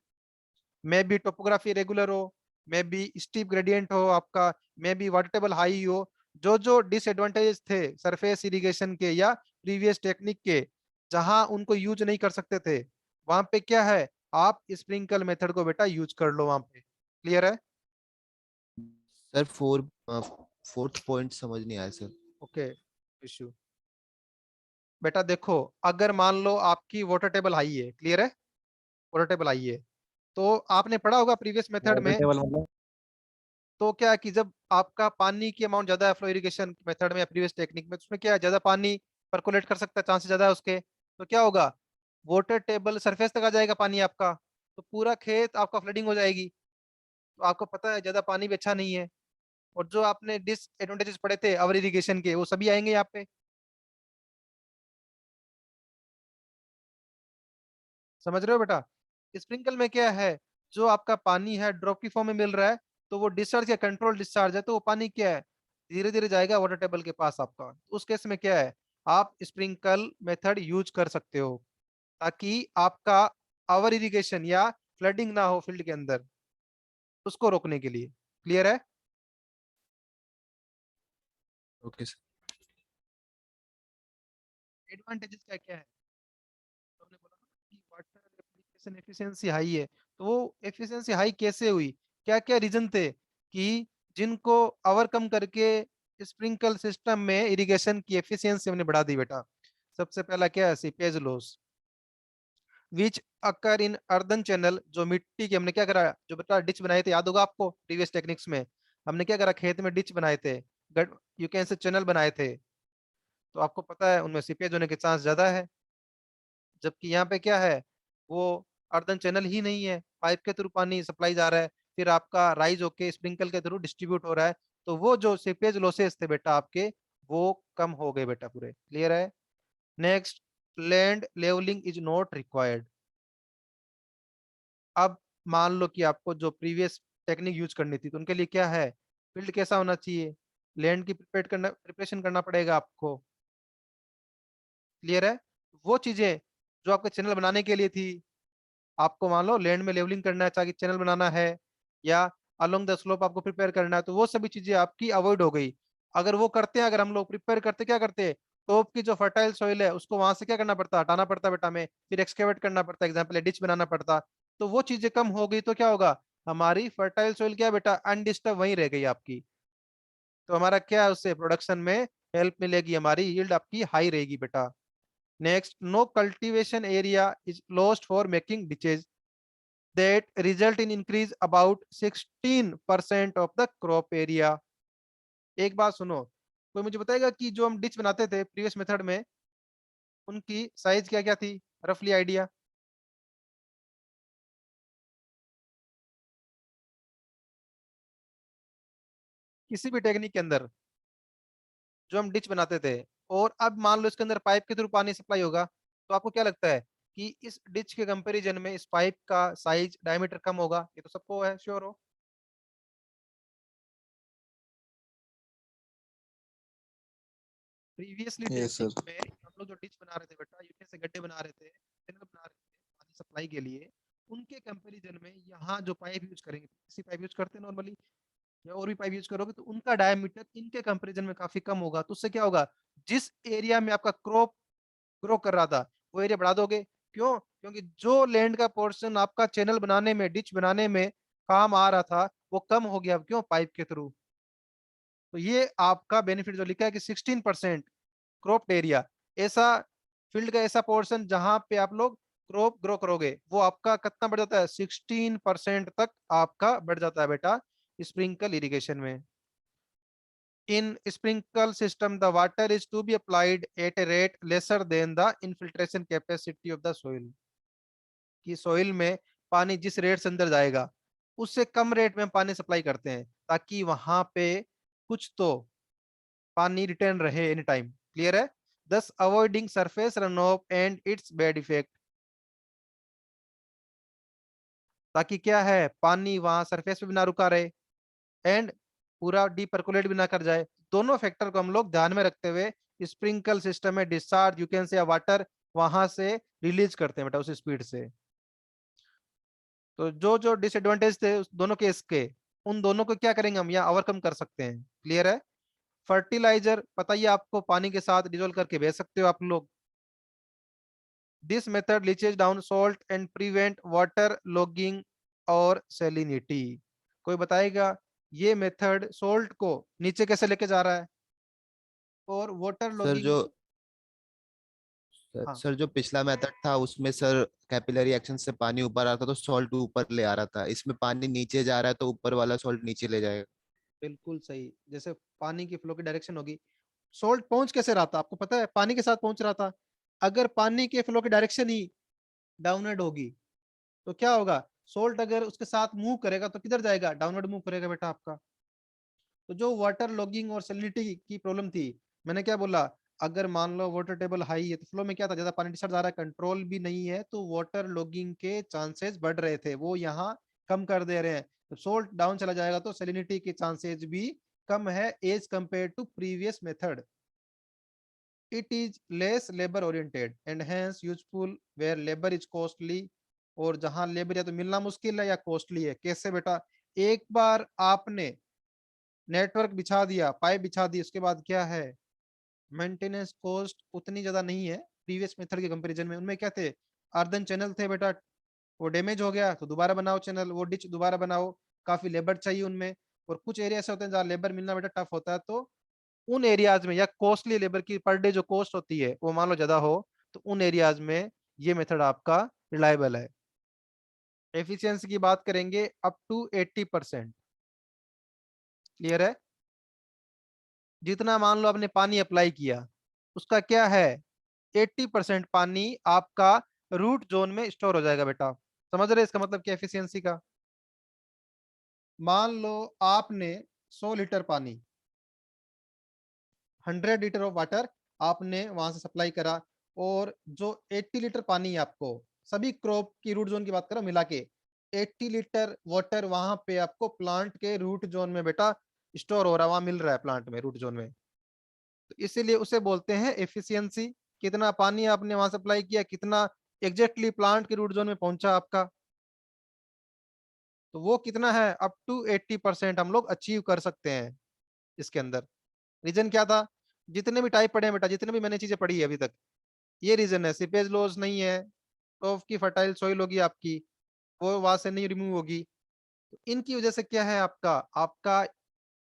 May be topography regular हो, मे बी स्टीप ग्रेडियंट हो आपका, may be water table high हो, जो जो disadvantages थे surface irrigation के या previous technique के, जहां उनको यूज नहीं कर सकते थे, वहां पे क्या है, आप स्प्रिंकल मेथड को बेटा यूज कर लो वहां पे। क्लियर है? सर फोर्थ पॉइंट समझ नहीं आया सर। ओके, इश्यू बेटा देखो, अगर मान लो आपकी वाटर टेबल हाई है, क्लियर है, वाटर टेबल हाई है, तो आपने पढ़ा होगा प्रीवियस मेथड वाटर में, टेबल मतलब तो क्या है कि जब आपका पानी की अमाउंट ज्यादा है फ्लो इरिगेशन मेथड में या प्रीवियस टेक्निक में, तो उसमें क्या है, ज्यादा पानी परकोलेट कर सकता है, चांसेस ज्यादा है उसके, तो क्या होगा, वाटर टेबल सरफेस तक आ जाएगा पानी आपका, तो पूरा खेत आपका फ्लडिंग हो जाएगी। तो आपको पता है ज्यादा पानी भी अच्छा नहीं है, और जो आपने डिसएडवांटेजेस पढ़े थे ओवर इरिगेशन के, वो सभी आएंगे यहाँ पे। समझ रहे हो बेटा? स्प्रिंकल में क्या है, जो आपका पानी है ड्रॉप की फॉर्म में मिल रहा है, तो वो डिस्चार्ज या कंट्रोल डिस्चार्ज है, तो वो पानी क्या है, धीरे धीरे जाएगा वाटर टेबल के पास आपका। उस केस में क्या है, आप स्प्रिंकल मेथड यूज कर सकते हो, ताकि आपका ओवर इरिगेशन या फ्लडिंग ना हो फील्ड के अंदर, उसको रोकने के लिए। क्लियर है? Okay sir. एडवांटेजेस क्या क्या है, तो हमने बोला ना कि वाटर एप्लीकेशन एफिशिएंसी हाई है, तो वो एफिशिएंसी हाई कैसे हुई, क्या क्या रीजन थे कि जिनको ओवरकम करके स्प्रिंकल सिस्टम में इरिगेशन की एफिशिएंसी हमने बढ़ा दी बेटा। सबसे पहला क्या है, seepage loss which occur in earthen channel, जो मिट्टी की हमने क्या करा, जो बेटा डिच बनाए थे, याद होगा आपको प्रीवियस टेक्निक्स में, हमने क्या करा, खेत में डिच बनाए थे, यू कैन से चैनल बनाए थे, तो आपको पता है उनमें सीपेज होने के चांस ज्यादा है। जबकि यहाँ पे क्या है, वो अर्दन चैनल ही नहीं है, पाइप के थ्रू पानी सप्लाई जा रहा है, फिर आपका राइज होके स्प्रिंकल के थ्रू डिस्ट्रीब्यूट हो रहा है, तो वो जो सीपेज लॉसेस थे बेटा आपके, वो कम हो गए बेटा पूरे। क्लियर है? Next, land levelling is not required. अब मान लो कि आपको जो प्रीवियस टेक्निक यूज करनी थी, तो उनके लिए क्या है, फील्ड कैसा होना चाहिए, लैंड की प्रिपरेशन करना पड़ेगा आपको। क्लियर है? वो चीजें जो आपके चैनल बनाने के लिए थी, आपको मान लो लैंड में लेवलिंग करना है, ताकि चैनल बनाना है, या अलोंग द स्लोप आपको प्रिपेयर करना है, तो वो सभी चीजें आपकी अवॉइड हो गई। अगर वो करते हैं, अगर हम लोग प्रिपेयर करते, क्या करते, टॉप की जो फर्टाइल सॉइल है उसको वहां से क्या करना पड़ता, हटाना पड़ता बेटा में, फिर एक्सकेवेट करना पड़ता, एग्जाम्पल डिच बनाना पड़ता, तो वो चीजें कम हो गई, तो क्या होगा, हमारी फर्टाइल सॉइल क्या है बेटा, अनडिस्टर्ब वहीं रह गई आपकी, तो हमारा क्या है, उससे प्रोडक्शन में हेल्प मिलेगी, हमारी यील्ड आपकी हाई रहेगी बेटा। Next, no cultivation area is lost for making ditches that result in increase about 16% of the crop area। एक बात सुनो, कोई मुझे बताएगा कि जो हम डिच बनाते थे प्रीवियस मेथड में, उनकी साइज क्या क्या थी, रफली आइडिया? किसी भी टेक्निक के अंदर जो हम डिच बनाते थे, और अब मान लो इसके अंदर पाइप के थ्रू पानी सप्लाई होगा, तो आपको क्या लगता है कि इस डिच के कंपैरिजन में इस पाइप का साइज डायमीटर कम होगा? ये तो सबको है, श्योर हो। Previously yes technique sir. में हम लोग जो डिच बना रहे थे बेटा, यूके से गड्ढे बना रहे थे, चैनल बना रहे थे पानी सप्लाई के लिए, उनके कंपैरिजन में यहाँ जो पाइप यूज करेंगे, किसी पाइप यूज करते हैं नॉर्मली, या और भी पाइप यूज करोगे, तो उनका डायमीटर इनके कंपैरिजन में काफी कम होगा, तो उससे क्या होगा, जिस एरिया में आपका क्रॉप ग्रो कर रहा था, वो एरिया बढ़ा दोगे। क्यों? क्योंकि जो लैंड का पोर्शन आपका चैनल बनाने में, डिच बनाने में काम आ रहा था, वो कम हो गया। क्यों? पाइप के थ्रू। तो ये आपका बेनिफिट जो लिखा है कि 16% क्रॉप्ड एरिया, ऐसा फील्ड का ऐसा पोर्शन जहां पे आप लोग क्रॉप ग्रो करोगे, वो आपका कितना बढ़ जाता है, 16% तक आपका बढ़ जाता है बेटा स्प्रिंकल इरिगेशन में। In sprinkle system, the water is to be applied at a rate lesser than the infiltration capacity of the soil। कि सोइल में पानी जिस रेट से अंदर जाएगा, उससे कम रेट में हम पानी सप्लाई करते हैं, ताकि वहां पे कुछ तो पानी रिटर्न रहे एनी टाइम। क्लियर है? thus avoiding surface runoff and its bad effect। ताकि क्या है, पानी वहां सरफेस पे भी ना रुका रहे, एंड पूरा डीपर्कुलेट भी ना कर जाए। दोनों फैक्टर को हम लोग ध्यान में रखते हुए स्प्रिंकल सिस्टम में डिस्चार्ज, यू कैन से, वाटर वहां से रिलीज करते हैं बेटा उस स्पीड से। तो जो जो डिसएडवांटेज थे उस दोनों केस के, उन दोनों को क्या करेंगे हम यहाँ ओवरकम कर सकते हैं। क्लियर है? फर्टिलाइजर पता ही है आपको, पानी के साथ डिजोल्व करके भेज सकते हो आप लोग। This method leeches down salt and prevent water logging और सेलिनिटी। कोई बताएगा ये मेथड सॉल्ट को नीचे कैसे लेके जा रहा है और वाटर सर लॉगिंग। जो हाँ सर जो पिछला मेथड था उसमें सर कैपिलरी एक्शन से पानी ऊपर आ रहा था तो सॉल्ट ऊपर ले आ रहा था, इसमें पानी नीचे जा रहा है तो ऊपर वाला सॉल्ट नीचे ले जाएगा। बिल्कुल सही, जैसे पानी की फ्लो की डायरेक्शन होगी। सॉल्ट पहुंच कैसे रहा था आपको पता है, पानी के साथ पहुंच रहा था। अगर पानी के फ्लो की डायरेक्शन ही डाउनवर्ड होगी तो क्या होगा, सोल्ट अगर उसके साथ मूव करेगा तो किधर जाएगा, डाउनवर्ड मूव करेगा बेटा आपका। तो जो वाटर लॉगिंग और सैलिनिटी की प्रॉब्लम थी, मैंने क्या बोला, अगर मान लो वाटर टेबल हाई है तो फ्लो में क्या था, ज्यादा पानी डिस्चार्ज आ रहा है, कंट्रोल भी नहीं है, तो वाटर लॉगिंग के चांसेस बढ़ रहे थे, वो यहाँ कम कर दे रहे हैं। तो सोल्ट डाउन चला जाएगा तो सैलिनिटी के चांसेस भी कम है as compare to previous method. it is less labor oriented and hence useful where labor is costly। और जहां लेबर या तो मिलना मुश्किल है या कॉस्टली है। कैसे बेटा, एक बार आपने नेटवर्क बिछा दिया, पाइप बिछा दी, उसके बाद क्या है, मेंटेनेंस कॉस्ट उतनी ज्यादा नहीं है प्रीवियस मेथड के कंपैरिजन में। उनमें क्या थे, अर्धन चैनल थे बेटा, वो डैमेज हो गया तो दोबारा बनाओ चैनल, वो डिच दोबारा बनाओ, काफी लेबर चाहिए उनमें। और कुछ एरिया ऐसे होते हैं जहाँ लेबर मिलना बेटा टफ होता है, तो उन एरियाज में या कॉस्टली लेबर की पर डे जो कॉस्ट होती है वो मान लो ज्यादा हो, तो उन एरियाज में ये मेथड आपका रिलायबल है। एफिशिएंसी की बात करेंगे अप टू 80%। क्लियर है, जितना मान लो आपने पानी अप्लाई किया उसका क्या है, 80% पानी आपका रूट जोन में स्टोर हो जाएगा बेटा। समझ रहे इसका मतलब क्या एफिशिएंसी का। मान लो आपने 100 लीटर पानी, 100 लीटर ऑफ वाटर आपने वहां से सप्लाई करा, और जो 80 लीटर पानी है आपको, सभी क्रॉप की रूट जोन की बात करो मिला के, 80 लीटर वाटर वहां पे आपको प्लांट के रूट जोन में बेटा स्टोर हो रहा है, वहां मिल रहा है प्लांट में रूट जोन में। तो इसीलिए उसे बोलते हैं एफिशिएंसी। कितना पानी आपने वहां सप्लाई किया, कितना एग्जैक्टली प्लांट के रूट जोन में पहुंचा आपका, तो वो कितना है, अप टू 80% हम लोग अचीव कर सकते हैं इसके अंदर। रीजन क्या था, जितने भी टाइप पढ़े हैं बेटा, जितने भी मैंने चीजें पढ़ी है अभी तक, ये रीजन है। सीपेज लॉस नहीं है, टॉप की फर्टाइल सॉइल होगी आपकी, वो वहां से नहीं रिमूव होगी, तो इनकी वजह से क्या है, आपका आपका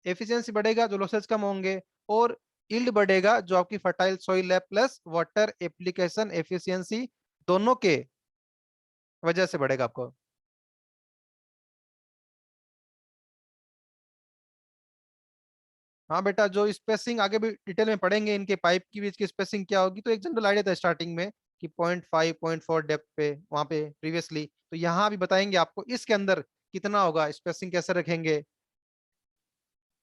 एफिशिएंसी बढ़ेगा, जो लॉसेज कम होंगे, और यील्ड बढ़ेगा, जो आपकी फर्टाइल सॉइल है प्लस वाटर एप्लीकेशन एफिशिएंसी दोनों के वजह से बढ़ेगा आपको। हाँ बेटा, जो स्पेसिंग आगे भी डिटेल में पढ़ेंगे, इनके पाइप की बीच की स्पेसिंग क्या होगी, तो एक जनरल आइडिया था स्टार्टिंग में कि 0.5 0.4 डेप्थ पे वहां पे प्रीवियसली, तो यहाँ भी बताएंगे आपको इसके अंदर कितना होगा, स्पेसिंग कैसे रखेंगे।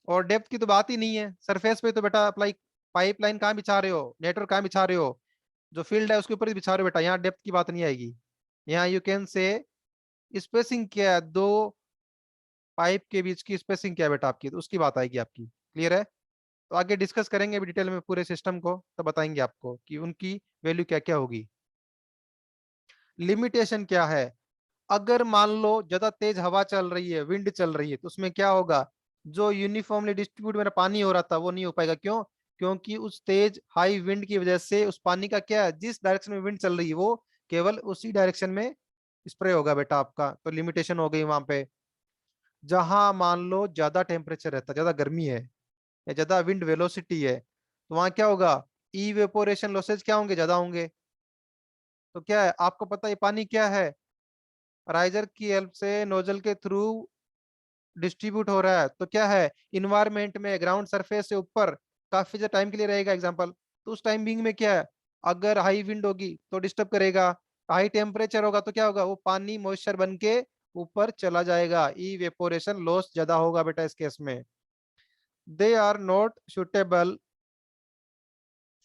और डेप्थ की तो बात ही नहीं है, सरफेस पे तो बेटा अप्लाई, पाइपलाइन कहाँ बिछा रहे हो, नेटवर्क कहाँ बिछा रहे हो, जो फील्ड है उसके ऊपर ही बिछा रहे हो बेटा, यहाँ डेप्थ की बात नहीं आएगी। यहाँ यू कैन से स्पेसिंग क्या है, दो पाइप के बीच की स्पेसिंग क्या है बेटा आपकी, तो उसकी बात आएगी आपकी। क्लियर है, तो आगे डिस्कस करेंगे अभी डिटेल में पूरे सिस्टम को, तो बताएंगे आपको कि उनकी वैल्यू क्या क्या होगी। लिमिटेशन क्या है, अगर मान लो ज्यादा तेज हवा चल रही है, विंड चल रही है, तो उसमें क्या होगा, जो यूनिफॉर्मली डिस्ट्रीब्यूट मेरा पानी हो रहा था वो नहीं हो पाएगा। क्यों, क्योंकि उस तेज हाई विंड की वजह से उस पानी का क्या है, जिस डायरेक्शन में विंड चल रही है वो केवल उसी डायरेक्शन में स्प्रे होगा बेटा आपका, तो लिमिटेशन हो गई वहां पे। जहां मान लो ज्यादा टेम्परेचर रहता, ज्यादा गर्मी है या ज्यादा विंड वेलोसिटी है, तो वहां क्या होगा, इवेपोरेशन लॉसेज क्या होंगे, ज्यादा होंगे। तो क्या है आपको पता है पानी क्या है, राइजर की हेल्प से नोजल के थ्रू डिस्ट्रीब्यूट हो रहा है, तो क्या है, इन्वायरमेंट में ग्राउंड सरफेस से ऊपर काफी ज्यादा टाइम के लिए रहेगा एग्जांपल, तो उस टाइम बिंग में क्या है, अगर हाई विंड होगी तो डिस्टर्ब करेगा, हाई टेम्परेचर होगा तो क्या होगा, वो पानी मॉइस्चर बन के ऊपर चला जाएगा, इवेपोरेशन लॉस ज्यादा होगा बेटा इस केस में। They are not suitable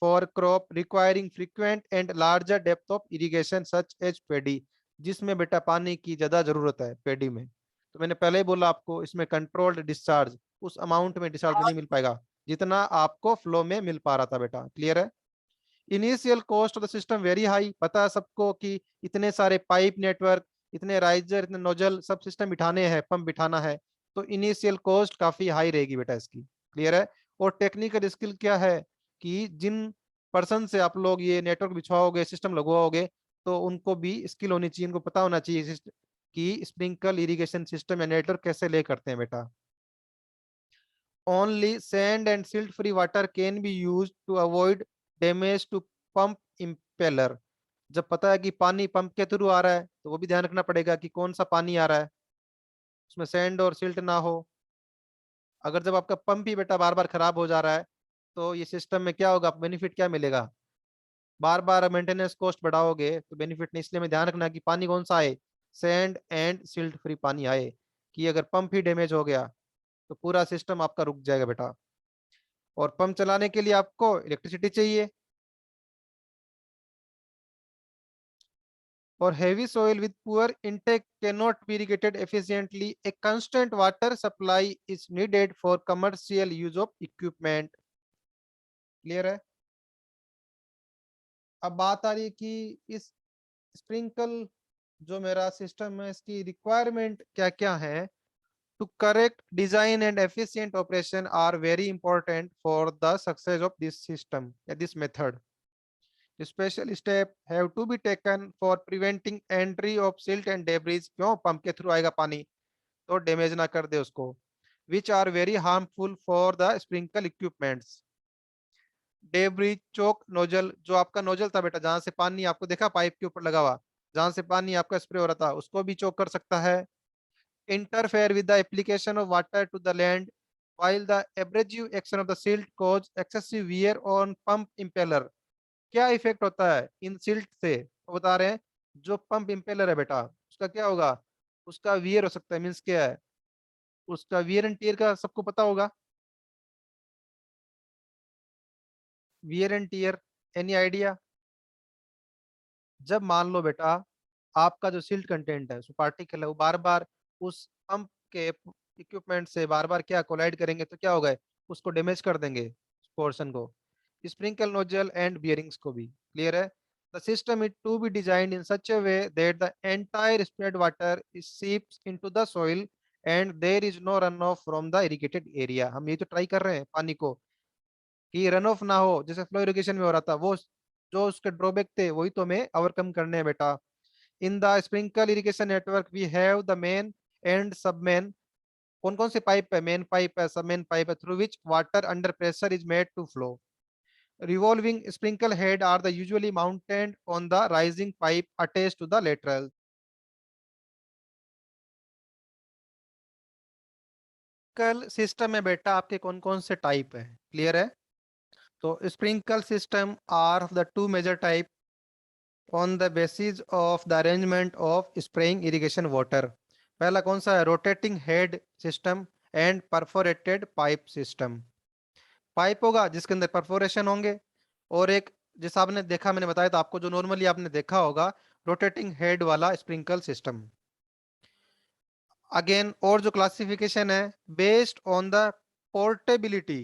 for crop requiring frequent and larger depth of irrigation such as paddy, जिसमें बेटा पानी की ज्यादा जरूरत है पेडी में। तो मैंने पहले ही बोला आपको, इसमें कंट्रोल्ड डिस्चार्ज उस अमाउंट में डिस्चार्ज नहीं मिल पाएगा जितना आपको फ्लो में मिल पा रहा था बेटा। क्लियर है, initial cost of the system very high, पता है सबको कि इतने सारे पाइप नेटवर्क, इतने राइजर, इतने नोजल, सब सिस्टम बिठाने हैं, पंप बिठाना है, तो इनिशियल कॉस्ट काफी हाई रहेगी बेटा इसकी। क्लियर है, और टेक्निकल स्किल क्या है कि जिन पर्सन से आप लोग ये नेटवर्क बिछवाओगे, सिस्टम लगवाओगे, तो उनको भी स्किल होनी चाहिए, उनको पता होना चाहिए कि स्प्रिंकल इरिगेशन सिस्टम या नेटवर्क कैसे ले करते हैं बेटा। Only sand and silt free water can be used to avoid damage to pump impeller. जब पता है कि पानी पंप के थ्रू आ रहा है तो वो भी ध्यान रखना पड़ेगा कि कौन सा पानी आ रहा है, उसमें सैंड और सिल्ट ना हो। अगर जब आपका पंप ही बेटा बार बार खराब हो जा रहा है तो ये सिस्टम में क्या होगा, बेनिफिट क्या मिलेगा? बार बार मेंटेनेंस कॉस्ट बढ़ाओगे तो बेनिफिट नहीं। इसलिए में ध्यान रखना कि पानी कौन सा आए, सैंड एंड सिल्ट फ्री पानी आए, कि अगर पंप ही डैमेज हो गया तो पूरा सिस्टम आपका रुक जाएगा बेटा। और पंप चलाने के लिए आपको इलेक्ट्रिसिटी चाहिए। For heavy soil with poor intake cannot be irrigated efficiently. A constant water supply is needed for commercial use of equipment. Clear है? अब बात आ रही है कि इस स्प्रिंकल जो मेरा सिस्टम है इसकी रिक्वायरमेंट क्या क्या है। To correct design and efficient operation are very important for the success of this system, this method. Special step have to be taken for preventing entry of silt and debris। क्यों? Pump के through आएगा पानी तो damage ना कर दे उसको। Which are very harmful for the sprinkle equipments। Debris, choke nozzle, जो आपका नोजल था बेटा जहां से पानी आपको देखा पाइप के ऊपर लगा हुआ, जहां से पानी आपका स्प्रे हो रहा था, उसको भी चोक कर सकता है। Interfere with the application of water to the land while the abrasive action of the silt cause excessive wear on pump impeller। क्या इफेक्ट होता है इन सिल्ट से, वो बता रहे हैं। जो पंप इम्पेलर है बेटा उसका क्या होगा, उसका वियर हो सकता है। मीन्स क्या है, उसका वियर एंड टीयर का सबको पता होगा। Wear and tear, any idea? जब मान लो बेटा आपका जो सिल्ट कंटेंट है, उसमें पार्टिकल है, वो बार बार उस पंप के इक्विपमेंट से बार बार क्या कोलाइड करेंगे तो क्या होगा, उसको डैमेज कर देंगे पोर्शन को, स्प्रिंकल नोजल एंड बियरिंग्स को भी। क्लियर है? The system is to be designed in such a way that the entire spread water seeps into the soil and there is no run off from the irrigated area. हम ये तो try कर रहे हैं पानी को कि रन ऑफ ना हो, जैसे फ्लो इरिगेशन में हो रहा था, वो जो उसके ड्रॉबैक थे वही तो हमें ओवरकम करने हैं बेटा। In the sprinkle irrigation network we have the main and sub main. कौन कौन से पाइप है, मेन पाइप है, सब मेन पाइप है, through which water under pressure is made to flow. Revolving sprinkle head are the usually mounted on the rising pipe attached to the lateral। Sprinkle system में बेटा आपके कौन कौन से type है, clear है? तो sprinkle system are the two major type on the basis of the arrangement of spraying irrigation water। पहला कौन सा है, rotating head system and perforated pipe system. Pipe होगा जिसके अंदर परफोरेशन होंगे, और एक जैसा आपने देखा मैंने बताया था आपको, जो नॉर्मली आपने देखा होगा रोटेटिंग हेड वाला स्प्रिंकल सिस्टम। अगेन और जो क्लासिफिकेशन है based on the portability,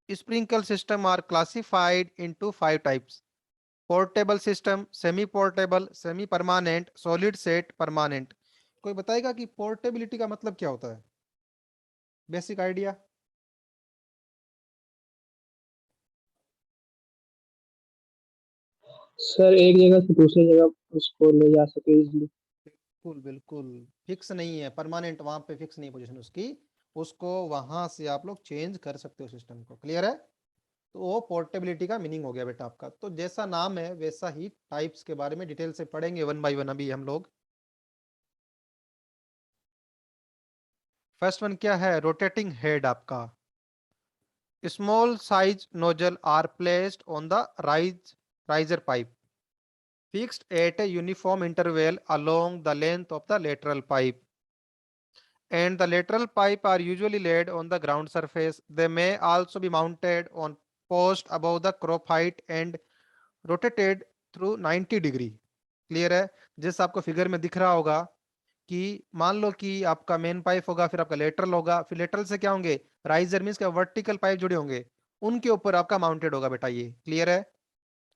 sprinkle system are classified into 5 types. Portable system, semi portable, semi permanent, solid set, permanent. कोई बताएगा कि पोर्टेबिलिटी का मतलब क्या होता है, बेसिक आइडिया? सर एक जगह से दूसरी जगह उसको ले जा सके इजीली। बिल्कुल बिल्कुल, फिक्स नहीं है, परमानेंट वहां पे फिक्स नहीं पोजीशन उसकी, उसको वहां से आप लोग चेंज कर सकते हो सिस्टम को। क्लियर है? तो वो पोर्टेबिलिटी का मीनिंग हो गया बेटा आपका। तो जैसा नाम है वैसा ही टाइप्स के बारे में डिटेल से पढ़ेंगे वन बाय वन अभी हम लोग। फर्स्ट वन क्या है, रोटेटिंग हेड आपका। Small size nozzle are placed on the riser pipe fixed at a uniform interval along the length of the lateral pipe, and the lateral pipe are usually laid on the ground surface. They may also be mounted on post above the crop height and rotated through 90 degree। Clear है? जैसे आपको figure में दिख रहा होगा कि मान लो कि आपका मेन पाइप होगा, फिर आपका लेटरल होगा, फिर लेटरल से क्या होंगे, राइजर मींस क्या, वर्टिकल पाइप जुड़े होंगे, उनके ऊपर आपका माउंटेड होगा बेटा ये। क्लियर है?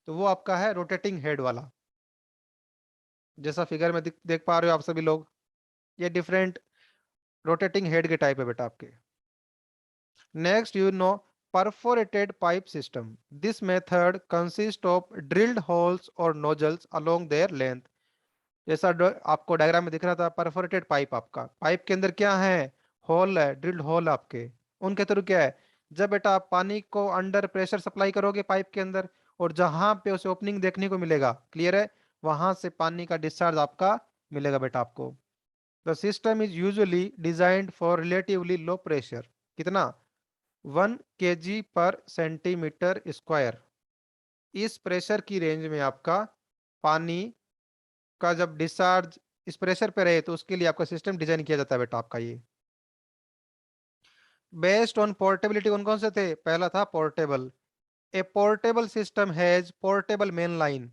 तो वो आपका है रोटेटिंग हेड वाला, जैसा फिगर में देख पा रहे हो आप सभी लोग। ये डिफरेंट रोटेटिंग हेड के टाइप है बेटा आपके। Next you know perforated pipe system. This method consists of drilled holes or nozzles along their length. जैसा आपको डायग्राम में दिख रहा था, परफोरेटेड पाइप, आपका पाइप के अंदर क्या है, होल है, ड्रिल्ड होल आपके, उनके थ्रू क्या है, जब बेटा आप पानी को अंडर प्रेशर सप्लाई करोगे पाइप के अंदर, और जहां पे उसे ओपनिंग देखने को मिलेगा, क्लियर है, वहां से पानी का डिस्चार्ज आपका मिलेगा बेटा आपको। The system is usually designed for relatively low pressure, कितना, 1 kg पर सेंटीमीटर स्क्वायर। इस प्रेशर की रेंज में आपका पानी का जब डिस्चार्ज इस प्रेशर पे रहे तो उसके लिए आपका सिस्टम डिजाइन किया जाता है बेटा आपका। ये बेस्ड ऑन पोर्टेबिलिटी कौन कौन से थे, पहला था portable. A portable system has portable main line,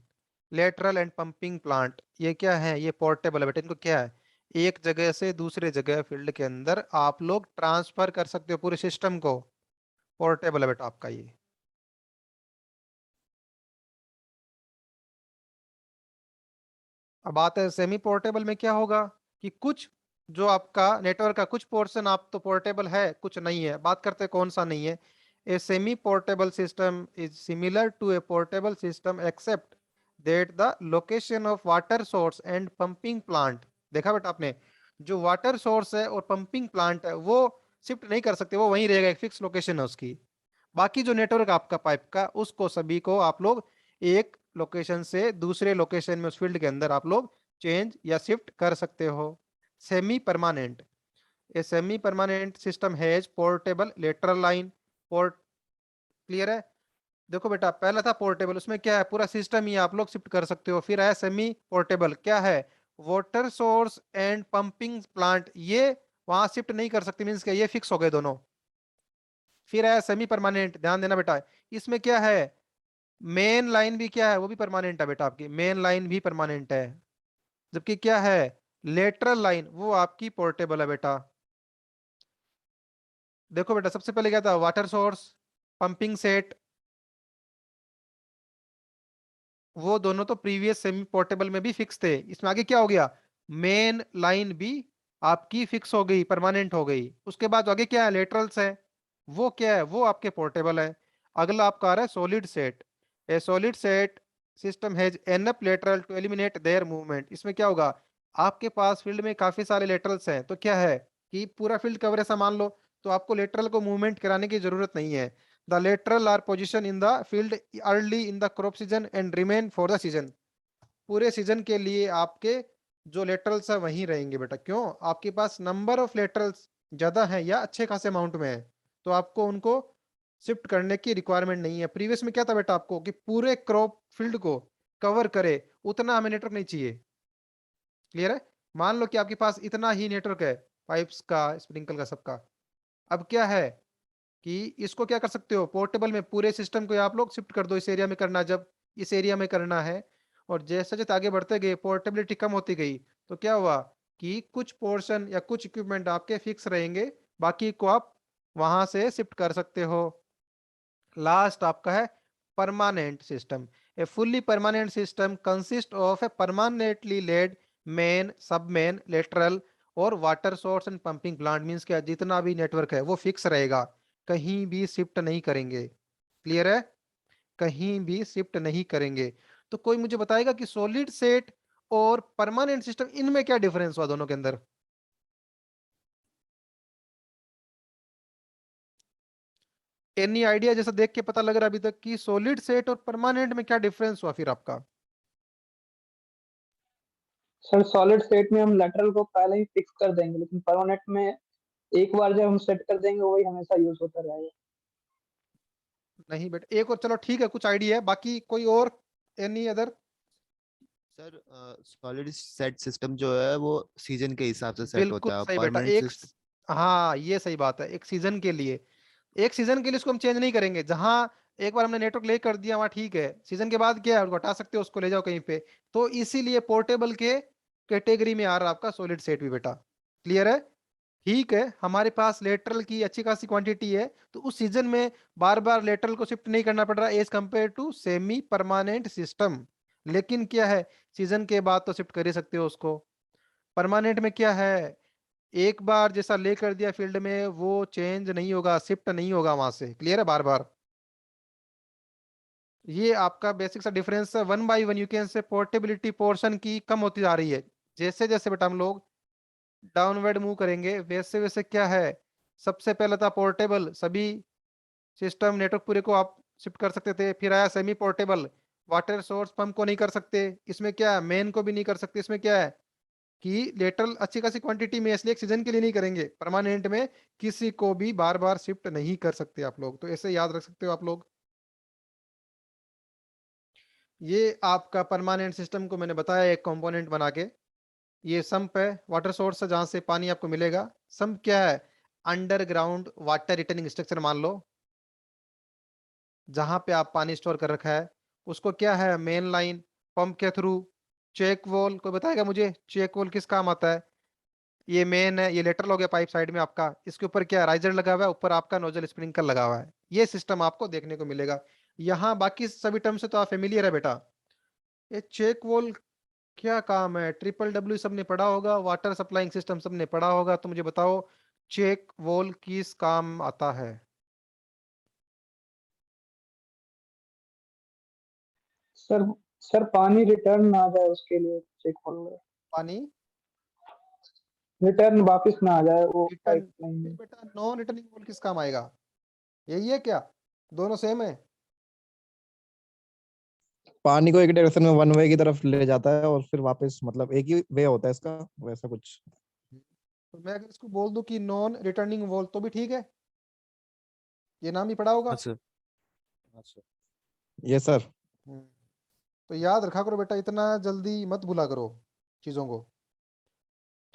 lateral and pumping plant. ये क्या है, ये पोर्टेबल है बेटा, इनको क्या है, एक जगह से दूसरे जगह फील्ड के अंदर आप लोग ट्रांसफर कर सकते हो पूरे सिस्टम को, पोर्टेबल है बेटा आपका ये। अब बात है सेमी पोर्टेबल में क्या होगा, कि कुछ जो आपका नेटवर्क का कुछ पोर्शन आप तो पोर्टेबल है, कुछ नहीं है। बात करते हैं कौन सा नहीं है। A semi portable system is similar to a portable system except that the location of water source and pumping plant. देखा बेटा आपने, जो वाटर सोर्स है और पंपिंग प्लांट है वो शिफ्ट नहीं कर सकते, वो वहीं रहेगा, एक फिक्स लोकेशन है उसकी। बाकी जो नेटवर्क आपका पाइप का, उसको सभी को आप लोग एक लोकेशन से दूसरे लोकेशन में उस फील्ड के अंदर आप लोग चेंज या शिफ्ट कर सकते हो। Semi permanent, a semi permanent system has portable lateral line, port, clear है। देखो बेटा पहला था पोर्टेबल, उसमें क्या है, पूरा सिस्टम ही आप लोग शिफ्ट कर सकते हो। फिर आया सेमी पोर्टेबल, क्या है, water source and pumping plant, ये वहां शिफ्ट नहीं कर सकते, मीन्स क्या, ये फिक्स हो गए दोनों। फिर आया सेमी परमानेंट, ध्यान देना बेटा, इसमें क्या है, मेन लाइन भी क्या है, वो भी परमानेंट है बेटा, आपकी मेन लाइन भी परमानेंट है। जबकि क्या है, लेटरल लाइन वो आपकी पोर्टेबल है बेटा। देखो बेटा सबसे पहले क्या था, वाटर सोर्स, पंपिंग सेट, वो दोनों तो प्रीवियस सेमी पोर्टेबल में भी फिक्स थे। इसमें आगे क्या हो गया, मेन लाइन भी आपकी फिक्स हो गई, परमानेंट हो गई। उसके बाद आगे क्या है, लेटरल्स है, वो क्या है, वो आपके पोर्टेबल है। अगला आपका आ रहा है solid set. A solid set system has enough lateral to eliminate their movement. इसमें क्या होगा, आपके पास फील्ड में काफी सारे लेटरल्स हैं, तो क्या है कि पूरा फील्ड कवर ऐसा मान लो, तो आपको लेटरल को मूवमेंट कराने की जरूरत नहीं है। The lateral are position in the field early in the crop season and remain for the season. पूरे सीजन के लिए आपके जो लेटरल्स है वहीं रहेंगे बेटा। क्यों, आपके पास नंबर ऑफ लेटरल्स ज्यादा है या अच्छे खासे अमाउंट में है, तो आपको उनको शिफ्ट करने की रिक्वायरमेंट नहीं है। प्रीवियस में क्या था बेटा आपको, कि पूरे क्रॉप फील्ड को कवर करे, उतना हमें नेटवर्क नहीं चाहिए, क्लियर है। मान लो कि आपके पास इतना ही नेटवर्क है, पाइप्स का, स्प्रिंकल का, सबका। अब क्या है कि इसको क्या कर सकते हो, पोर्टेबल में पूरे सिस्टम को आप लोग शिफ्ट कर दो, इस एरिया में करना, जब इस एरिया में करना है। और जैसे जैसे आगे बढ़ते गए पोर्टेबिलिटी कम होती गई, तो क्या हुआ कि कुछ पोर्शन या कुछ इक्विपमेंट आपके फिक्स रहेंगे, बाकी को आप वहां से शिफ्ट कर सकते हो। लास्ट आपका है permanent system. A fully permanent system consist of a permanently laid main, sub main, lateral और water source and pumping plant. Means क्या, जितना भी नेटवर्क है वो फिक्स रहेगा, कहीं भी शिफ्ट नहीं करेंगे, क्लियर है, कहीं भी शिफ्ट नहीं करेंगे। तो कोई मुझे बताएगा कि सॉलिड सेट और परमानेंट सिस्टम, इनमें क्या डिफरेंस हुआ दोनों के अंदर। एनी आइडिया, जैसा देख के पता लग रहा है अभी तक कि सॉलिड सेट और परमानेंट में क्या डिफरेंस हुआ फिर आपका। सर सॉलिड सेट में हम लेटरल को पहले ही फिक्स कर देंगे, लेकिन परमानेंट में एक बार जब हम सेट कर देंगे वही हमेशा यूज होता रहेगा। नहीं बेटा, एक और चलो ठीक है, कुछ आइडिया है, बाकी कोई और, any other. Sir solid set system जो है वो सीजन के हिसाब से सेट बिल्कुल होता है, सही बेटा, परमानेंट एक, सिस्टम। हाँ ये सही बात है, एक सीजन के लिए, एक सीजन के लिए उसको हम चेंज नहीं करेंगे। जहां एक बार हमने नेटवर्क ले कर दिया वहां ठीक है, सीजन के बाद क्या है, उसको हटा सकते हो, उसको ले जाओ कहीं पे। तो इसीलिए पोर्टेबल के कैटेगरी में आ रहा है आपका सॉलिड सेट भी बेटा, क्लियर है। ठीक है, हमारे पास लेटरल की अच्छी खासी क्वांटिटी है, तो उस सीजन में बार बार लेटरल को शिफ्ट नहीं करना पड़ रहा as compare to semi permanent system. लेकिन क्या है, सीजन के बाद तो शिफ्ट कर ही सकते हो उसको। परमानेंट में क्या है, एक बार जैसा ले कर दिया फील्ड में वो चेंज नहीं होगा, शिफ्ट नहीं होगा वहां से। क्लियर है? बार बार ये आपका बेसिक सा डिफरेंस है। 1 by 1 यू कैन से पोर्टेबिलिटी पोर्शन की कम होती जा रही है। जैसे जैसे बेटा हम लोग डाउनवर्ड मूव करेंगे वैसे वैसे क्या है, सबसे पहले था पोर्टेबल, सभी सिस्टम नेटवर्क पूरे को आप शिफ्ट कर सकते थे। फिर आया semi portable, water source pump को नहीं कर सकते, इसमें क्या है मेन को भी नहीं कर सकते। इसमें क्या है कि लेटरल अच्छी खासी क्वांटिटी में, इसलिए एक सीजन के लिए नहीं करेंगे, परमानेंट में किसी को भी बार बार शिफ्ट नहीं कर सकते आप लोग। तो ऐसे याद रख सकते हो आप लोग। ये आपका परमानेंट सिस्टम को मैंने बताया एक कंपोनेंट बना के। ये सम्प है, वाटर सोर्स है जहां से पानी आपको मिलेगा। सम्प क्या है? अंडरग्राउंड वाटर रिटर्निंग स्ट्रक्चर मान लो, जहां पे आप पानी स्टोर कर रखा है। उसको क्या है? मेन लाइन, पंप के थ्रू, चेक वॉल। कोई बताएगा मुझे चेक वॉल किस काम आता है? ये मेन है, ये लेटरल हो गया पाइप साइड में आपका। इसके ऊपर क्या राइजर लगा हुआ है, ऊपर आपका नोजल स्प्रिंकल लगा हुआ है। ये सिस्टम आपको देखने को मिलेगा। यहाँ बाकी सभी टर्म से तो आप फेमिलियर है बेटा। ये चेक वॉल क्या काम है? ट्रिपल W सबने पढ़ा होगा, वाटर सप्लाइंग सिस्टम सबने पढ़ा होगा। तो मुझे बताओ चेक वॉल किस काम आता है? सर सर पानी रिटर्न ना आ जाए उसके लिए चेक खोल रहे, पानी रिटर्न वापस ना आ जाए वो रिटर्न, पाइपलाइन फिर में। बेटा नॉन रिटर्निंग वॉल किस काम आएगा? यही है क्या? दोनों सेम है? पानी को एक डायरेक्शन में वन वे की तरफ ले जाता है और फिर वापस, मतलब एक ही वे होता है इसका, वैसा कुछ। तो मैं अगर इसको बोल दूं कि नॉन रिटर्निंग वॉल तो भी ठीक है? ये नाम ही पढ़ा होगा। हाँ सर। ये सर। हम्म, तो याद रखा करो बेटा, इतना जल्दी मत भूला करो चीजों को।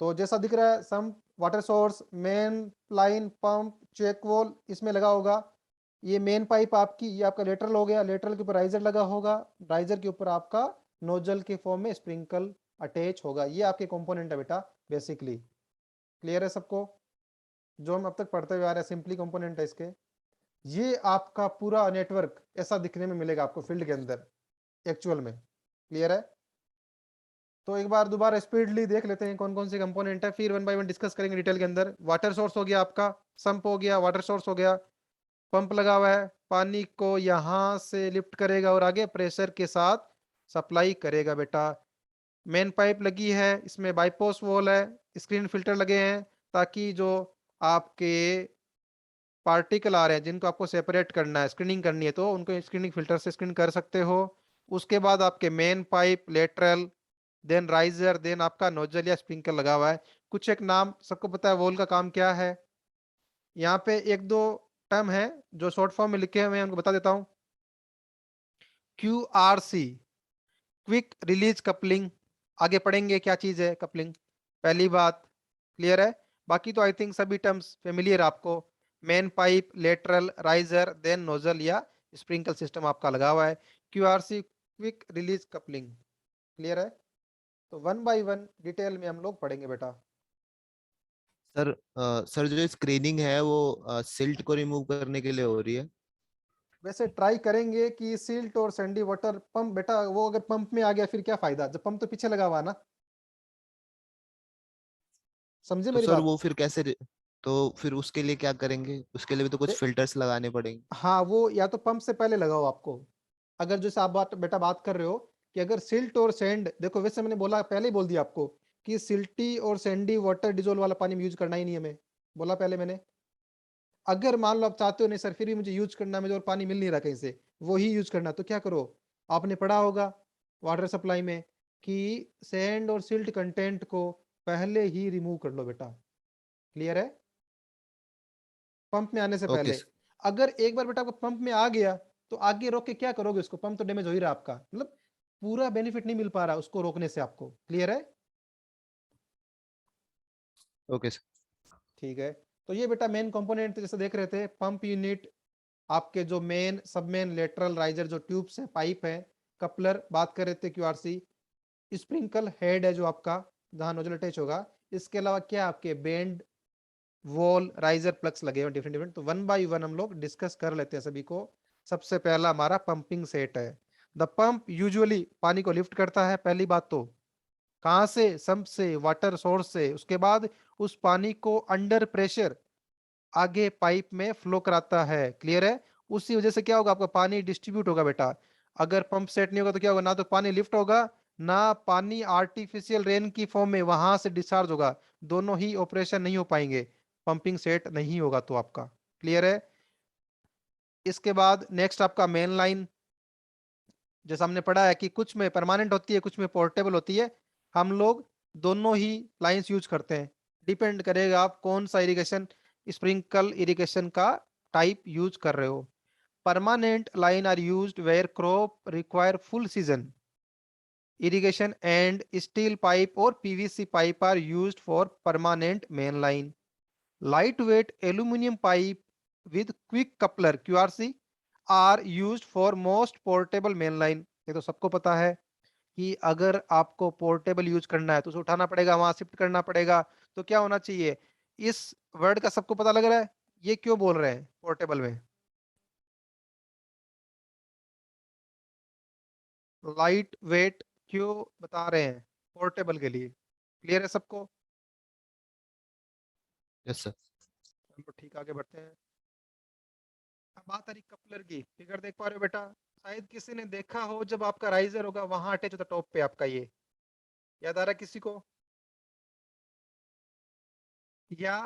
तो जैसा दिख रहा है some water source, main line, pump, check valve इसमें लगा होगा। ये मेन पाइप आपकी, ये आपका लेटरल हो गया, लेटरल के ऊपर राइजर लगा होगा, राइजर के ऊपर आपका नोजल के फॉर्म में स्प्रिंकल अटैच होगा। ये आपके कंपोनेंट है बेटा बेसिकली। क्लियर है सबको? जो हम अब तक पढ़ते हुए आ रहे हैं सिंपली कंपोनेंट है इसके। ये आपका पूरा नेटवर्क ऐसा दिखने में मिलेगा आपको फील्ड के अंदर एक्चुअल में। क्लियर है? तो एक बार दोबारा स्पीडली देख लेते हैं कौन कौन से कंपोनेंट है, फिर 1 by 1 डिस्कस करेंगे डिटेल के अंदर। वाटर सोर्स हो गया आपका, संप हो गया, वाटर सोर्स हो गया, पंप लगा हुआ है, पानी को यहाँ से लिफ्ट करेगा और आगे प्रेशर के साथ सप्लाई करेगा बेटा। मेन पाइप लगी है, इसमें बाईपोस वॉल है, स्क्रीन फिल्टर लगे हैं ताकि जो आपके पार्टिकल आ रहे हैं जिनको आपको सेपरेट करना है, स्क्रीनिंग करनी है, तो उनको स्क्रीनिंग फिल्टर से स्क्रीन कर सकते हो। उसके बाद आपके main pipe, lateral, then riser, then आपका नोजल या स्प्रिंकल लगा हुआ है। कुछ एक नाम सबको पता है वॉल का काम क्या है? यहाँ पे एक दो टर्म है जो शॉर्ट फॉर्म में लिखे हुए हैं, उनको बता देता हूँ। QRC, quick release coupling. आगे पढ़ेंगे क्या चीज है कपलिंग, पहली बात। क्लियर है? बाकी तो आई थिंक सभी टर्म्स फेमिलियर आपको। Main pipe, lateral, riser, then nozzle या स्प्रिंकल सिस्टम आपका लगा हुआ है। QRC, quick release coupling. Clear है? तो 1 by 1 डिटेल में हम लोग पढ़ेंगे बेटा। सर जो स्क्रीनिंग है वो सिल्ट को रिमूव करने के लिए हो रही है। वैसे ट्राई करेंगे कि सिल्ट और सैंडी वाटर पंप बेटा, वो अगर पंप में आ गया फिर क्या फायदा, जब पंप तो पीछे लगा हुआ है ना। समझे तो मेरी सर बात? वो फिर तो फिर उसके लिए क्या करेंगे? उसके लिए भी तो कुछ फिल्टर्स लगाने पड़ेंगे। हाँ, वो या तो पंप से पहले लगाओ आपको। अगर जैसे आप बेटा बात कर रहे हो कि अगर सिल्ट और सैंड, देखो वैसे मैंने बोला, पहले ही बोल दिया आपको कि सिल्टी और सैंडी वाटर डिजोल्व वाला पानी में यूज करना ही नहीं है, हमें बोला पहले मैंने। अगर मान लो आप चाहते हो नहीं सर फिर भी मुझे यूज करना है, मुझे और पानी मिल नहीं रहा कहीं से, वो ही यूज करना, तो क्या करो, आपने पढ़ा होगा वाटर सप्लाई में कि सैंड और सिल्ट कंटेंट को पहले ही रिमूव कर लो बेटा। क्लियर है? पंप में आने से ओके पहले। अगर एक बार बेटा आपको पंप में आ गया तो आगे रोक के क्या करोगे उसको, पंप तो डैमेज हो ही रहा आपका, मतलब पूरा बेनिफिट नहीं मिल पा रहा उसको रोकने से आपको। क्लियर है? Okay sir. ठीक है। तो ये बेटा मेन कंपोनेंट जैसे देख रहे थे, पंप यूनिट, आपके जो main, sub main, lateral, riser जो ट्यूब्स है, पाइप है, कपलर बात कर रहे थे QRC, स्प्रिंकल हेड है जो आपका जहां नोजल अटैच होगा। इसके अलावा क्या आपके बेंड, वॉल, राइजर, प्लग्स लगे हुए डिफरेंट डिफरेंट। तो 1 by 1 हम लोग डिस्कस कर लेते हैं सभी को। सबसे पहला हमारा पंपिंग सेट है। द पंप यूजुअली पानी को लिफ्ट करता है, पहली बात तो। कहाँ से? सम्प से, वाटर सोर्स से। उसके बाद उस पानी को अंडर प्रेशर आगे पाइप में फ्लो कराता है। क्लियर है? उसी वजह से क्या होगा, आपका पानी डिस्ट्रीब्यूट होगा बेटा। अगर पंप सेट नहीं होगा तो क्या होगा, ना तो पानी लिफ्ट होगा, ना पानी आर्टिफिशियल रेन की फॉर्म में वहां से डिस्चार्ज होगा। दोनों ही ऑपरेशन नहीं हो पाएंगे, पंपिंग सेट नहीं होगा तो आपका। क्लियर है? इसके बाद नेक्स्ट आपका मेन लाइन, जैसा हमने पढ़ा है कि कुछ में परमानेंट होती है, कुछ में पोर्टेबल होती है। हम लोग दोनों ही लाइंस यूज करते हैं, डिपेंड करेगा आप कौन सा इरिगेशन, स्प्रिंकल इरिगेशन का टाइप यूज कर रहे हो। Permanent line are used where crop require full season irrigation, and steel pipe or PVC pipe are used for permanent main line. Lightweight aluminum pipe with quick coupler QRC are used for most portable main line. ये तो सबको पता है कि अगर आपको portable use करना है तो उसे उठाना पड़ेगा, वहां शिफ्ट करना पड़ेगा। तो क्या होना चाहिए, इस वर्ड का सबको पता लग रहा है ये क्यों बोल रहे हैं पोर्टेबल में? लाइट वेट क्यों बता रहे हैं पोर्टेबल के लिए? क्लियर है सबको? Yes sir. चलो ठीक, आगे बढ़ते हैं। अब बात आ रही कपलर की। फिगर देख पा रहे हो बेटा? शायद किसी ने देखा हो जब आपका राइजर होगा वहां अटैच होता टॉप पे आपका, ये याद आ रहा है किसी को? या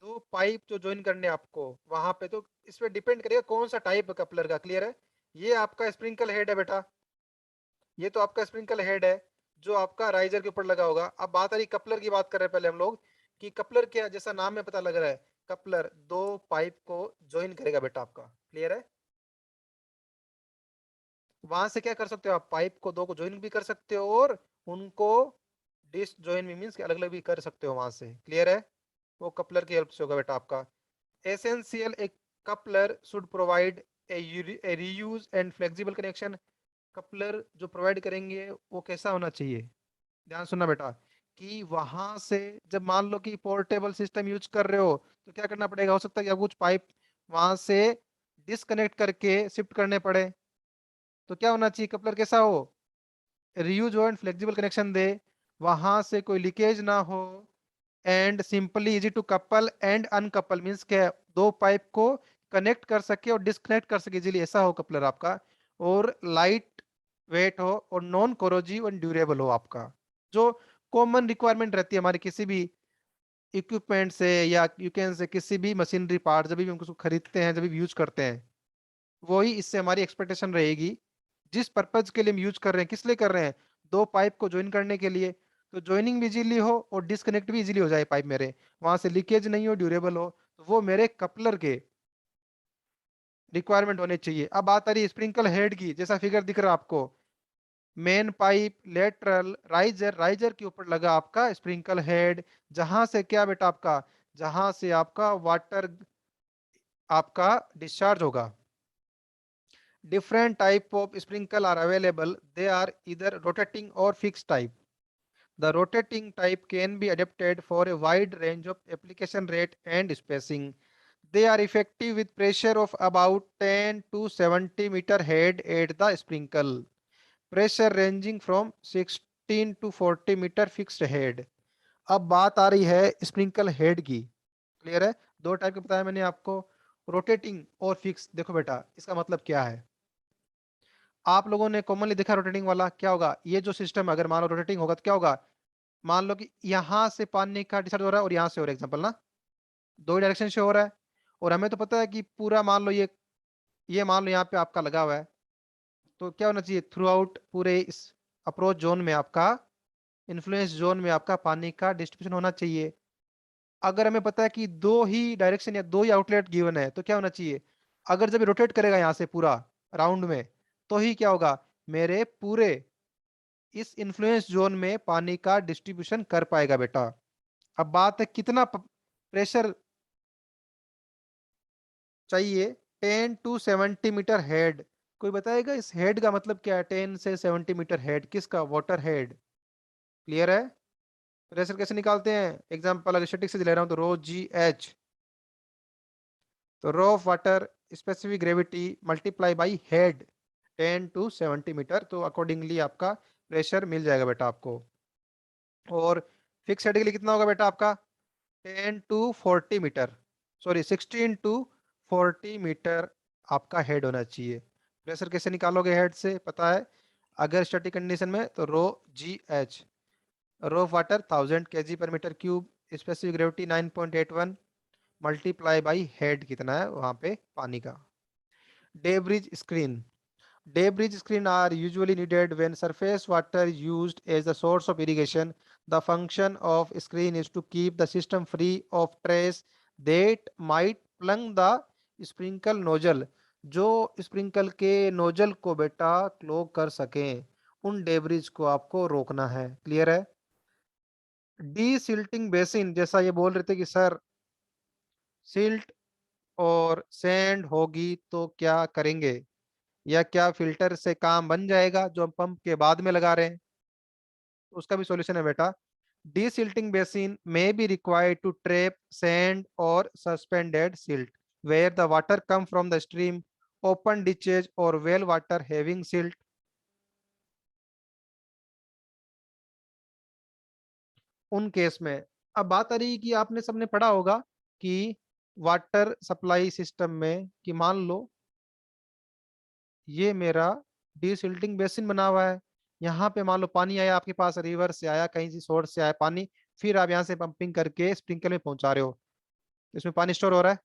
दो पाइप जो ज्वाइन करने आपको वहां पे, तो इस पे डिपेंड करेगा कौन सा टाइप कपलर का। क्लियर है? ये आपका स्प्रिंकल हेड है बेटा, ये तो आपका स्प्रिंकल हेड है जो आपका राइजर के ऊपर लगा होगा। अब बात आ रही कपलर की, बात कर रहे हैं पहले हम लोग कि कपलर क्या, जैसा नाम में पता लग रहा है, कपलर दो पाइप को ज्वाइन करेगा बेटा आपका। क्लियर है? वहां से क्या कर सकते हो आप, पाइप को दो को ज्वाइन भी कर सकते हो और उनको डिस ज्वाइन भी मींस अलग अलग भी कर सकते हो वहां से। क्लियर है? वो कपलर की हेल्प से होगा बेटा आपका। एसेंशियल एक coupler should provide a reuse and flexible connection. Coupler जो प्रोवाइड करेंगे वो कैसा होना चाहिए, ध्यान सुनना बेटा, कि वहां से जब मान लो कि पोर्टेबल सिस्टम यूज कर रहे हो तो क्या करना पड़ेगा, हो सकता है कि आप कुछ पाइप वहां से डिस्कनेक्ट करके शिफ्ट करने पड़े। तो क्या होना चाहिए, कपलर कैसा हो, रीयूज हो एंड फ्लेक्सिबल कनेक्शन दे, वहां से कोई लीकेज ना हो, and simply easy to couple and uncouple means क्या है, दो पाइप को कनेक्ट कर सके और डिस्कनेक्ट कर सके इजीली, ऐसा हो कपलर आपका। और लाइट वेट हो और नॉन कोरोजिव एंड ड्यूरेबल हो आपका, जो कॉमन रिक्वायरमेंट रहती है हमारी किसी भी इक्विपमेंट से या यू कैन से किसी भी मशीनरी पार्ट जब भी हम उसको खरीदते हैं, जब भी यूज करते हैं, वही इससे हमारी एक्सपेक्टेशन रहेगी। जिस पर्पज के लिए हम यूज कर रहे हैं, किस लिए कर रहे हैं, दो पाइप को ज्वाइन करने के लिए, तो ज्वाइनिंग भी इजीली हो और डिस्कनेक्ट भी इजीली हो जाए पाइप मेरे, वहां से लीकेज नहीं हो, ड्यूरेबल हो, तो वो मेरे कपलर के रिक्वायरमेंट होने चाहिए। अब बात आ रही है स्प्रिंकल हेड की, जैसा फिगर दिख रहा है आपको, main pipe, lateral, riser, riser के ऊपर लगा आपका स्प्रिंकल हेड, जहां से क्या बेटा आपका, जहां से आपका वाटर आपका डिस्चार्ज होगा। Different type of sprinkle are available. They are either rotating or fixed type. The rotating type can be adapted for a wide range of application rate and spacing. They are effective with pressure of about 10 to 70 meter head at the sprinkle. Pressure ranging from 16 to 40 meter fixed head. अब बात आ रही है sprinkle head की। Clear है? दो type के बताया मैंने आपको, रोटेटिंग और फिक्स। देखो बेटा इसका मतलब क्या है, आप लोगों ने कॉमनली देखा रोटेटिंग वाला क्या होगा, ये जो सिस्टम अगर मान लो रोटेटिंग होगा तो क्या होगा, मान लो कि यहाँ से पानी का डिस्चार्ज हो रहा है और यहाँ से हो रहा है, एग्जांपल ना, दो ही डायरेक्शन से हो रहा है। और हमें तो पता है कि पूरा मान लो ये मान लो यहाँ पे आपका लगा हुआ है, तो क्या होना चाहिए, थ्रू आउट पूरे इस अप्रोच जोन में आपका, इन्फ्लुएंस जोन में आपका पानी का डिस्ट्रीब्यूशन होना चाहिए। अगर हमें पता है कि दो ही डायरेक्शन या दो ही आउटलेट गिवन है तो क्या होना चाहिए, अगर जब रोटेट करेगा यहाँ से पूरा राउंड में, तो ही क्या होगा, मेरे पूरे इस इन्फ्लुएंस जोन में पानी का डिस्ट्रीब्यूशन कर पाएगा बेटा। अब बात है कितना प्रेशर चाहिए, 10 टू 70 मीटर हेड। कोई बताएगा इस हेड का मतलब क्या है, 10 से 70 मीटर हेड किसका, वाटर हेड। क्लियर है? प्रेशर कैसे निकालते हैं, एग्जांपल अगर स्टैटिक से ले रहा हूं तो रो जी एच, तो rho of water specific gravity multiply by head 10 to 70 metre, तो अकॉर्डिंगली आपका प्रेशर मिल जाएगा बेटा आपको। और फिक्स हेड के लिए कितना होगा बेटा आपका 10 to 40 metre, sorry 16 to 40 metre आपका हेड होना चाहिए। प्रेशर कैसे निकालोगे हेड से, पता है, अगर स्टैटिक कंडीशन में तो rho ji H, rho of water 1000 kg पर metre cube, specific gravity 9.81 multiply by head कितना है वहां पे पानी का। Debris screen, Debris screen are usually needed when surface water used as the source of irrigation. The function of screen is to keep the system free of trace that might plug the sprinkle nozzle. जो sprinkle के nozzle को बेटा क्लोग कर सकें, उन debris को आपको रोकना है। क्लियर है? डी सिल्टिंग बेसिन, जैसा ये बोल रहे थे कि सर सिल्ट और सैंड होगी तो क्या करेंगे, या क्या फिल्टर से काम बन जाएगा जो हम पंप के बाद में लगा रहे हैं, तो उसका भी सॉल्यूशन है बेटा। Desilting basin may be required to trap sand or suspended silt where the water come from the stream, open ditches or well water having silt। उन केस में अब बात आ रही है कि आपने सबने पढ़ा होगा कि वाटर सप्लाई सिस्टम में कि मान लो ये मेरा डीसिल्टिंग बेसिन बना हुआ है, यहाँ पे मान लो पानी आया आपके पास, रिवर से आया, कहीं से सोर्स से आया पानी, फिर आप यहाँ से पंपिंग करके स्प्रिंकलर में पहुंचा रहे हो, इसमें पानी स्टोर हो रहा है।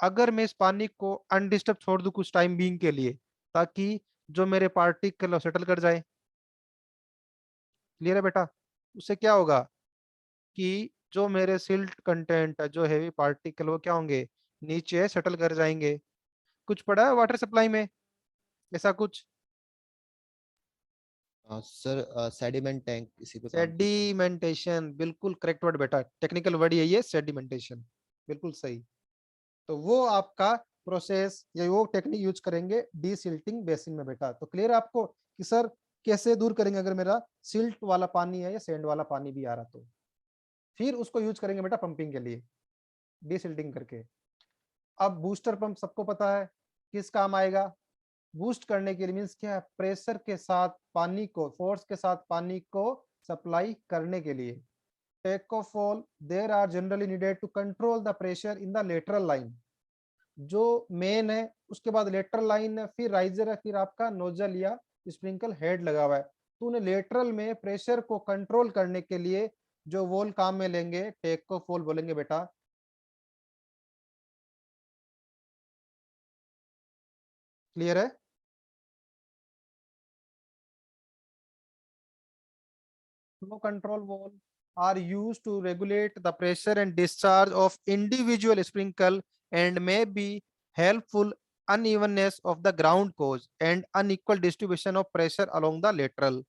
अगर मैं इस पानी को अनडिस्टर्ब छोड़ दूं कुछ टाइम बीइंग के लिए, ताकि जो मेरे पार्टिकल सेटल कर जाए, क्लियर है बेटा, उससे क्या होगा कि जो मेरे सिल्ट कंटेंट है, जो हेवी पार्टिकल, वो क्या होंगे, नीचे सेटल कर जाएंगे। कुछ पड़ा है वाटर सप्लाई में ऐसा कुछ? सर सेडिमेंट टैंक इसी पे काम करता है। सेडिमेंटेशन, बिल्कुल करेक्ट वर्ड बेटा, टेक्निकल वर्ड यही है सेडिमेंटेशन, बिल्कुल सही। तो वो आपका प्रोसेस या वो टेक्निक यूज करेंगे डीसिल्टिंग बेसिन में बेटा। तो क्लियर है आपको कि सर कैसे दूर करेंगे अगर मेरा सिल्ट वाला पानी है या सैंड वाला पानी भी आ रहा, तो फिर उसको यूज करेंगे बेटा पंपिंग के लिए डीसिल्टिंग करके। अब बूस्टर पंप सबको पता है किस काम आएगा, बूस्ट करने के लिए, मीन्स क्या है, प्रेशर के साथ पानी को, फोर्स के साथ पानी को सप्लाई करने के लिए। Take off valve there are generally needed to control the pressure in the lateral line, जो मेन है, उसके बाद लेटरल लाइन है, फिर राइजर है, फिर आपका नोजल या स्प्रिंकल हेड लगा हुआ है। तो उन्हें लेटरल में प्रेशर को कंट्रोल करने के लिए जो वोल काम में लेंगे, टेक ऑफ फॉल बोलेंगे बेटा। क्लियर है? Flow control valve are used to regulate the pressure and discharge of individual sprinkle and may be helpful unevenness of the ground cause and unequal distribution of pressure along the lateral।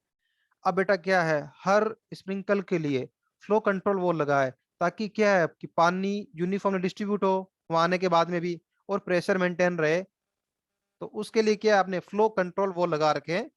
अब बेटा क्या है, हर sprinkle के लिए flow control wall लगा है, ताकि क्या है कि पानी यूनिफॉर्मली डिस्ट्रीब्यूट हो वहां आने के बाद में भी, और प्रेशर मेंटेन रहे। तो उसके लिए क्या है, आपने फ्लो कंट्रोल वॉल लगा रखे हैं।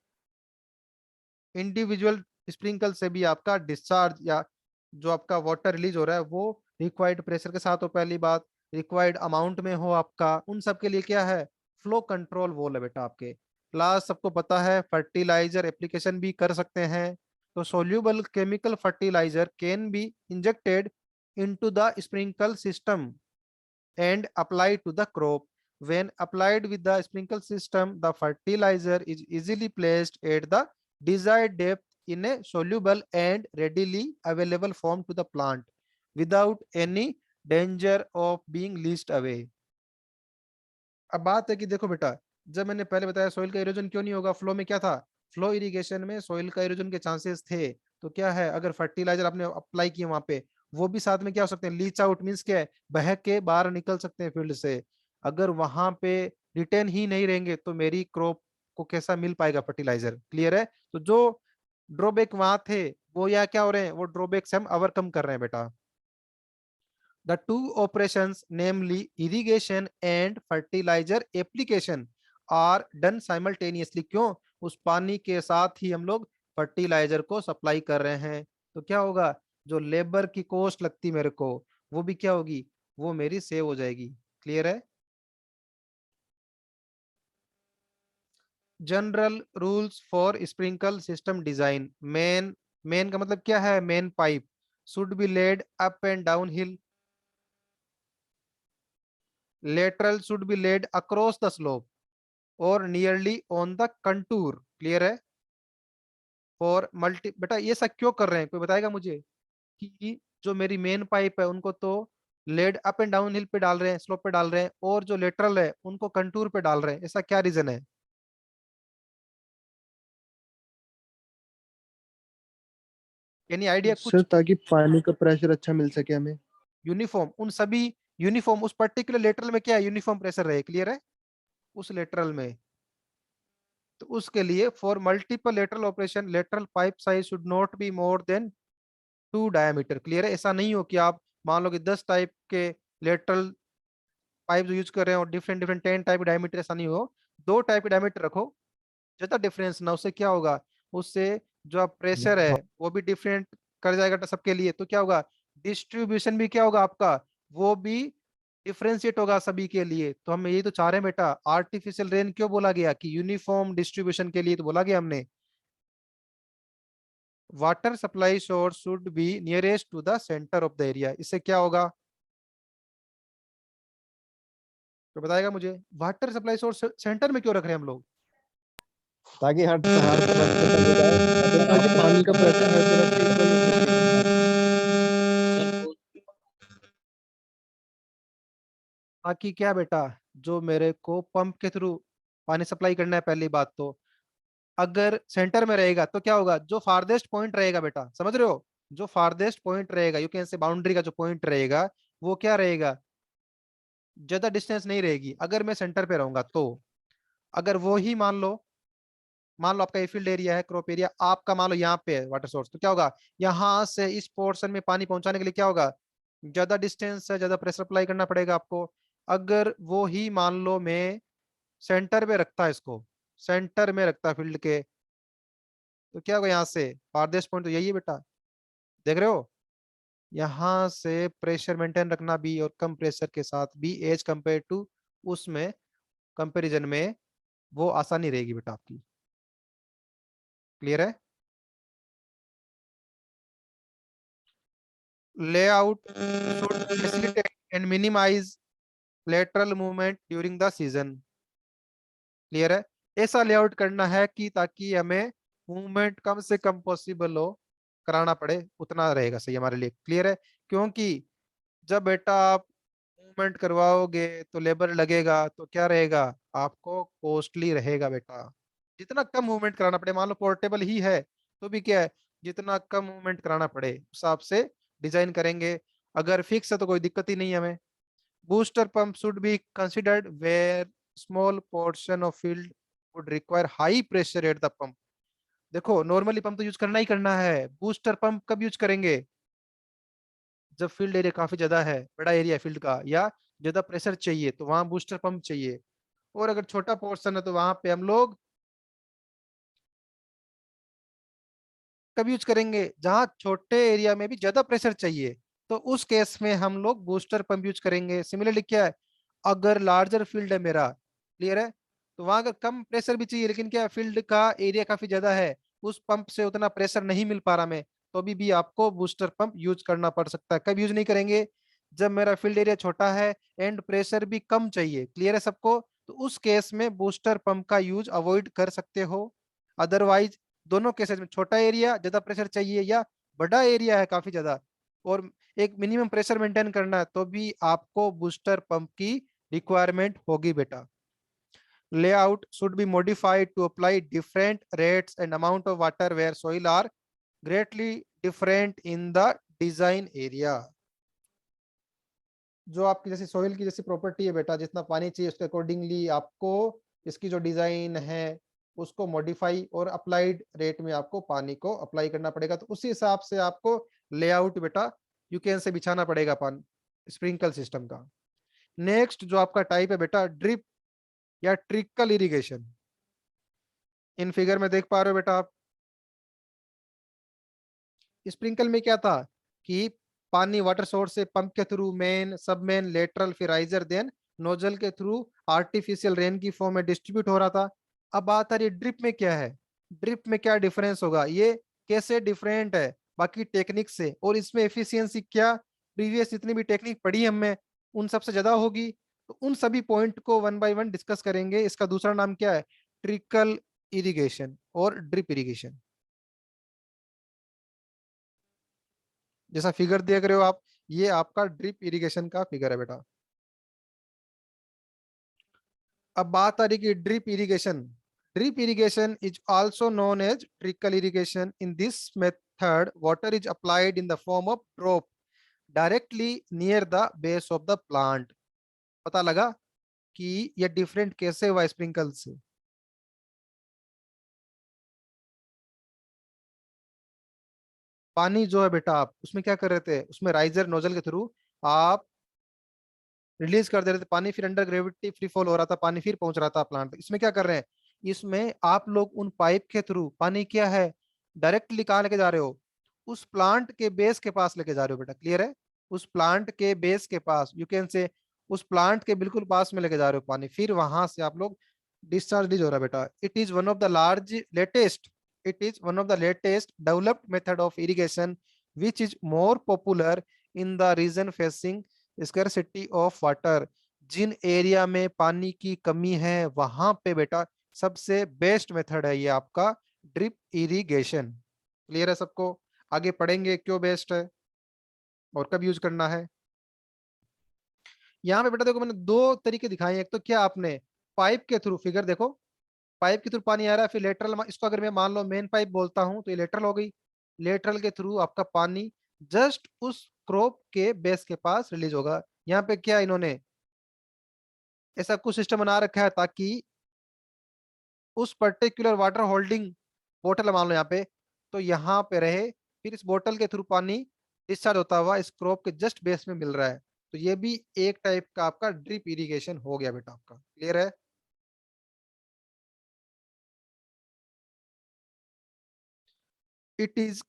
इंडिविजुअल स्प्रिंकल से भी आपका डिस्चार्ज या जो आपका वाटर रिलीज हो रहा है वो रिक्वायर्ड प्रेशर के साथ हो, पहली बात, रिक्वायर्ड अमाउंट में हो आपका, उन सब के लिए क्या है, फ्लो कंट्रोल वॉल है बेटा आपके। लास्ट सबको पता है फर्टिलाइजर एप्लीकेशन भी कर सकते हैं। तो soluble chemical fertiliser can be injected into the sprinkle system and applied to the crop। When applied with the sprinkle system, the fertilizer is easily placed at the desired depth in a soluble and readily available form to the plant without any danger of being leached away। अब बात है कि देखो बेटा, जब मैंने पहले बताया सोइल का इरोजन क्यों नहीं होगा, फ्लो में क्या था, फ्लो इरिगेशन में सोइल का इरोजन के चांसेस थे। तो क्या है, अगर फर्टिलाइजर आपने अप्लाई किया वहां पे, वो भी साथ में क्या हो सकते हैं, लीच आउट, मीन्स क्या है, बह के बाहर निकल सकते हैं फील्ड से। अगर वहां पे रिटेन ही नहीं रहेंगे तो मेरी क्रॉप को कैसा मिल पाएगा फर्टिलाइजर। क्लियर है? तो जो ड्रॉबैक वहां थे वो या क्या हो रहे हैं, वो ड्रॉबैक से हम ओवरकम कर रहे हैं बेटा। The two operations, namely irrigation and fertilizer application, are done simultaneously। क्यों? उस पानी के साथ ही हम लोग फर्टिलाइजर को सप्लाई कर रहे हैं। तो क्या होगा, जो लेबर की कॉस्ट लगती मेरे को, वो भी क्या होगी, वो मेरी सेव हो जाएगी। क्लियर है? General rules for sprinkle system design. Main का मतलब क्या है? Main pipe should be laid up and down hill, lateral should be laid across the slope और nearly on the contour. Clear है? फॉर मल्टी, बेटा ये सब क्यों कर रहे हैं, कोई बताएगा मुझे? कि जो मेरी मेन पाइप है उनको तो laid up and down hill पे डाल रहे हैं, स्लोप पे डाल रहे हैं, और जो लेटरल है उनको कंटूर पे डाल रहे हैं, ऐसा क्या रीजन है? यानी आइडिया सर कुछ ताकि पानी का प्रेशर अच्छा मिल सके हमें। यूनिफॉर्म, उन सभी यूनिफॉर्म, उस पर्टिकुलर लेटरल में क्या है, यूनिफॉर्म प्रेशर रहे। क्लियर है? उस लेटरल में, तो उसके लिए for multiple lateral operation lateral pipe size should not be more than 2 diameter. Clear है? ऐसा नहीं हो कि आप मान लो कि 10 टाइप के लेटरल पाइप जो यूज कर रहे हैं और डिफरेंट डिफरेंट 10 टाइप के डायमीटर, ऐसा नहीं हो। 2 टाइप के डायमीटर रखो, ज्यादा डिफरेंस ना, उससे क्या होगा, उससे जो आप प्रेशर है वो भी डिफरेंट कर जाएगा सबके लिए, तो क्या होगा, डिस्ट्रीब्यूशन भी क्या होगा आपका, वो भी डिफरेंशिएट होगा सभी के लिए। तो हम यही तो चाह रहे हैं बेटा। आर्टिफिशियल रेन क्यों बोला गया? कि यूनिफॉर्म डिस्ट्रीब्यूशन के लिए तो बोला गया हमने। Water supply source should be nearest to the centre of the area. इससे क्या होगा, तो बताएगा मुझे? वाटर सप्लाई सोर्स सेंटर में क्यों रख रहे हैं हम लोग? ताकि हर हर तरफ से चले जाए, मतलब ताकि आपस पानी का में प्रेशर हर जगह पे इक्वल हो सके। ताकि क्या बेटा, जो मेरे को पंप के थ्रू पानी सप्लाई करना है, पहली बात तो अगर सेंटर में रहेगा तो क्या होगा, जो फारदेस्ट पॉइंट रहेगा बेटा, समझ रहे हो, जो फारदेस्ट पॉइंट रहेगा, यू कैन से बाउंड्री का जो पॉइंट रहेगा, वो क्या रहेगा, ज्यादा डिस्टेंस नहीं रहेगी अगर मैं सेंटर पे रहूंगा तो। अगर वो ही मान लो आपका ये फील्ड एरिया है, क्रॉप एरिया आपका, मान लो यहाँ पे है वाटर सोर्स, तो क्या होगा, यहाँ से इस पोर्शन में पानी पहुंचाने के लिए क्या होगा, ज्यादा डिस्टेंस है, ज्यादा प्रेशर अप्लाई करना पड़ेगा आपको। अगर वो ही मान लो मैं सेंटर पे रखता है इसको, सेंटर में रखता है फील्ड के, तो क्या होगा, यहाँ से फारदेस्ट पॉइंट तो यही है बेटा, देख रहे हो, यहाँ से प्रेशर मेंटेन रखना भी और कम प्रेशर के साथ भी एज कंपेयर टू उसमें कंपैरिजन में वो आसानी रहेगी बेटा आपकी। क्लियर है? Layout should facilitate and minimise lateral movement during the season. Clear है? ऐसा लेआउट करना है कि ताकि हमें मूवमेंट कम से कम पॉसिबल हो, कराना पड़े उतना रहेगा सही हमारे लिए। क्लियर है? क्योंकि जब बेटा आप मूवमेंट करवाओगे तो लेबर लगेगा, तो क्या रहेगा, आपको कॉस्टली रहेगा बेटा। जितना कम मूवमेंट कराना पड़े, मान लो पोर्टेबल ही है तो भी क्या है, जितना कम मूवमेंट कराना पड़े उस हिसाब से डिजाइन करेंगे। अगर फिक्स है तो कोई दिक्कत ही नहीं है हमें। Booster pump should be considered where small portion of field would require high pressure at the pump. देखो नॉर्मली पंप तो यूज करना ही करना है, बूस्टर पंप कब यूज करेंगे, जब फील्ड एरिया काफी ज्यादा है, बड़ा एरिया फील्ड का, या ज्यादा प्रेशर चाहिए तो वहां बूस्टर पंप चाहिए। और अगर छोटा पोर्शन है तो वहां पे हम लोग कब यूज करेंगे, जहां छोटे एरिया में भी ज्यादा प्रेशर चाहिए, तो उस केस में हम लोग बूस्टर पंप यूज करेंगे। सिमिलरली क्या है, अगर लार्जर फील्ड है मेरा, क्लियर है, तो वहां अगर कम प्रेशर भी चाहिए, लेकिन क्या फील्ड का एरिया काफी ज्यादा है, उस पंप से उतना प्रेशर नहीं मिल पा रहा मैं, तो अभी भी आपको बूस्टर पंप यूज करना पड़ सकता है। कब यूज नहीं करेंगे, जब मेरा फील्ड एरिया छोटा है एंड प्रेशर भी कम चाहिए। क्लियर है सबको? तो उस केस में बूस्टर पंप का यूज अवॉइड कर सकते हो। अदरवाइज दोनों केसेस में, छोटा एरिया ज्यादा प्रेशर चाहिए या बड़ा एरिया है काफी ज्यादा और एक मिनिमम प्रेशर मेंटेन करना है, तो भी आपको बूस्टर पंप की रिक्वायरमेंट होगी बेटा। Layout should be modified to apply different rates and amount of water where soil are greatly different in the design area. जो आपकी जैसे सोइल की जैसी प्रॉपर्टी है बेटा, जितना पानी चाहिए उसके अकॉर्डिंगली आपको इसकी जो डिजाइन है उसको मॉडिफाई और अप्लाइड रेट में आपको पानी को अप्लाई करना पड़ेगा। तो उसी हिसाब से आपको लेआउट बेटा यू कैन से बिछाना पड़ेगा पानी स्प्रिंकल सिस्टम का। नेक्स्ट जो आपका टाइप है बेटा, ड्रिप या ट्रिकल इरिगेशन। इन फिगर में देख पा रहे हो बेटा आप, स्प्रिंकल में क्या था कि पानी वाटर सोर्स से पंप के through main, sub main, lateral, फिर राइजर, देन नोजल के थ्रू आर्टिफिशियल रेन की फॉर्म में डिस्ट्रीब्यूट हो रहा था। अब बात आ रही है ड्रिप में क्या है, ड्रिप में क्या डिफरेंस होगा, ये कैसे डिफरेंट है बाकी टेक्निक से, और इसमें एफिशिएंसी क्या प्रीवियस जितनी भी टेक्निक पढ़ी हमने उन सबसे ज्यादा होगी। तो उन सभी पॉइंट को वन बाय वन डिस्कस करेंगे। इसका दूसरा नाम क्या है, ट्रिकल इरिगेशन और ड्रिप इरिगेशन। जैसा फिगर देख रहे हो आप, ये आपका ड्रिप इरिगेशन का फिगर है बेटा। अब बात आ रही कि drip irrigation, drip irrigation is also known as trickle irrigation. In this method water is applied in the form of drop directly near the base of the plant. पता लगा कि ये डिफरेंट कैसे हुआ स्प्रिंकल से। पानी जो है बेटा आप उसमें क्या कर रहे थे, उसमें राइजर नोजल के थ्रू आप रिलीज कर दे रहे थे पानी, फिर अंडर ग्रेविटी फ्री फॉल हो रहा था पानी, फिर पहुंच रहा था प्लांट। इसमें क्या कर रहे हैं, इसमें आप लोग उन पाइप के थ्रू पानी क्या है डायरेक्टली कहाँ लेके जा रहे हो, उस प्लांट के बेस के पास लेके जा रहे हो बेटा। क्लियर है, उस प्लांट के बेस के पास, यू कैन से उस प्लांट के बिल्कुल पास में लेके जा रहे हो पानी, फिर वहां से आप लोग डिस्चार्ज हो रहा है बेटा। It is one of the large latest, it is one of the latest developed method of irrigation which is more popular in the region facing scarcity of water। जिन एरिया में पानी की कमी है वहां पे बेटा सबसे बेस्ट मेथड है ये आपका ड्रिप इरिगेशन। क्लियर है सबको, आगे पढ़ेंगे क्यों बेस्ट है और कब यूज करना है। यहाँ पे बेटा देखो मैंने दो तरीके दिखाए हैं, एक तो क्या आपने पाइप के थ्रू, फिगर देखो पाइप के थ्रू पानी आ रहा है, फिर लेटरल, इसको अगर मैं मान लो मेन पाइप बोलता हूं तो ये लेटरल हो गई, लेटरल के थ्रू आपका पानी जस्ट उस क्रॉप के बेस के पास रिलीज होगा। यहाँ पे क्या इन्होंने ऐसा कुछ सिस्टम बना रखा है ताकि उस पर्टिकुलर वाटर होल्डिंग बोतल मान लो यहाँ पे, तो यहाँ पे रहे, फिर इस बोतल के थ्रू पानी डिस्चार्ज होता हुआ इस क्रॉप के जस्ट बेस में मिल रहा है। तो ये भी एक टाइप का आपका ड्रिप इरिगेशन हो गया बेटा आपका। क्लियर है, it is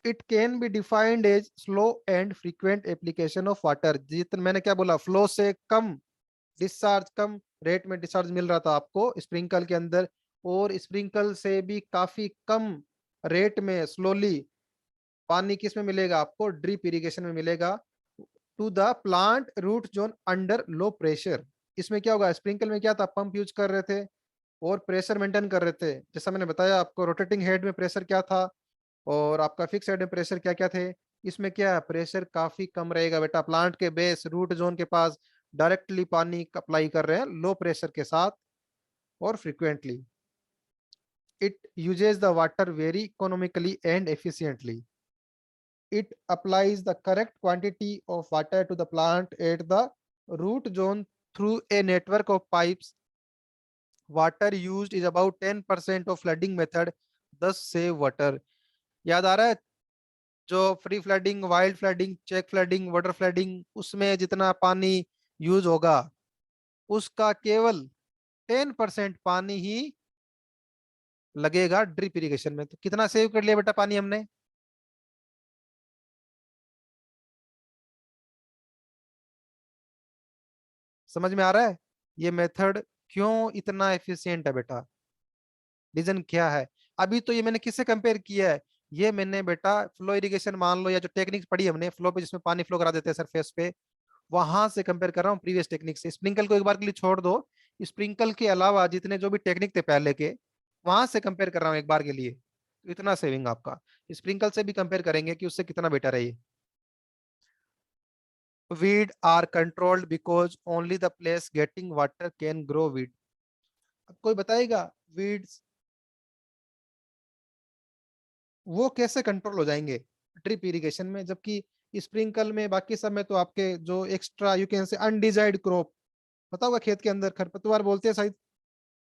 it can be defined as slow and frequent application of water। जितना मैंने क्या बोला, फ्लो से कम डिस्चार्ज, कम रेट में डिस्चार्ज मिल रहा था आपको स्प्रिंकल के अंदर, और स्प्रिंकल से भी काफी कम रेट में स्लोली पानी किस में मिलेगा आपको, ड्रिप इरिगेशन में मिलेगा to the plant root zone under low pressure. इसमें क्या होगा, स्प्रिंकल में क्या था, पंप यूज कर रहे थे और प्रेशर मेंटेन कर रहे थे। जैसा मैंने बताया आपको, रोटेटिंग हेड में प्रेशर क्या था और आपका फिक्स हेड में प्रेशर क्या क्या थे। इसमें क्या प्रेशर काफी कम रहेगा बेटा, प्लांट के बेस रूट जोन के पास डायरेक्टली पानी अप्लाई कर रहे हैं लो प्रेशर के साथ और frequently. It uses the water very economically and efficiently. it applies the correct quantity of water to the plant at the root zone through a network of pipes। water used is about 10% of flooding method, thus save water। याद आ रहा है जो free flooding, wild flooding, check flooding, water flooding, उसमें जितना पानी use होगा उसका केवल 10% पानी ही लगेगा ड्रिप इरिगेशन में। तो कितना सेव कर लिया बेटा पानी हमने, समझ में आ रहा है ये मेथड क्यों इतना एफिशिएंट है बेटा, रीजन क्या है। अभी तो ये मैंने किससे कंपेयर किया है, ये मैंने बेटा फ्लो इरिगेशन मान लो या जो टेक्निक्स पढ़ी हमने फ्लो पे, जिसमें पानी फ्लो करा देते हैं सरफेस पे, वहां से कंपेयर कर रहा हूँ प्रीवियस टेक्निक से। स्प्रिंकल को एक बार के लिए छोड़ दो, स्प्रिंकल के अलावा जितने जो भी टेक्निक थे पहले के, वहां से कंपेयर कर रहा हूँ एक बार के लिए। तो इतना सेविंग आपका, स्प्रिंकल से भी कंपेयर करेंगे कि उससे कितना बेटर है ये। weed are controlled because only the place getting water can grow weed। अब कोई बताएगा weeds वो कैसे कंट्रोल हो जाएंगे ड्रिप इरिगेशन में, जबकि स्प्रिंकल में बाकी सब में तो आपके जो एक्स्ट्रा यू कैन से अनडिजायर्ड क्रॉप, पता होगा खेत के अंदर खरपतवार बोलते हैं शायद,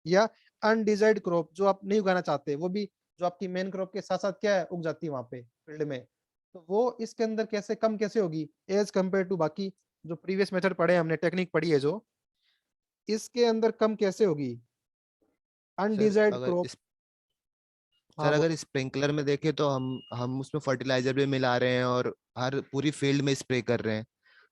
या अनडिजायर्ड क्रॉप जो आप नहीं उगाना चाहते, वो भी जो आपकी मेन क्रॉप के साथ साथ क्या है उग जाती है वहां पे फील्ड में, तो वो इसके अंदर कैसे कम कैसे होगी एज कम्पेयर टू बाकी जो प्रीवियस मेथड पढ़े हमने, टेक्निक पढ़ी है जो, इसके अंदर कम कैसे होगी अनडिजायर्ड अगर क्रॉप। सर हाँ अगर बोलो। स्प्रिंकलर में देखें तो हम उसमें फर्टिलाइजर भी मिला रहे हैं और हर पूरी फील्ड में स्प्रे कर रहे हैं,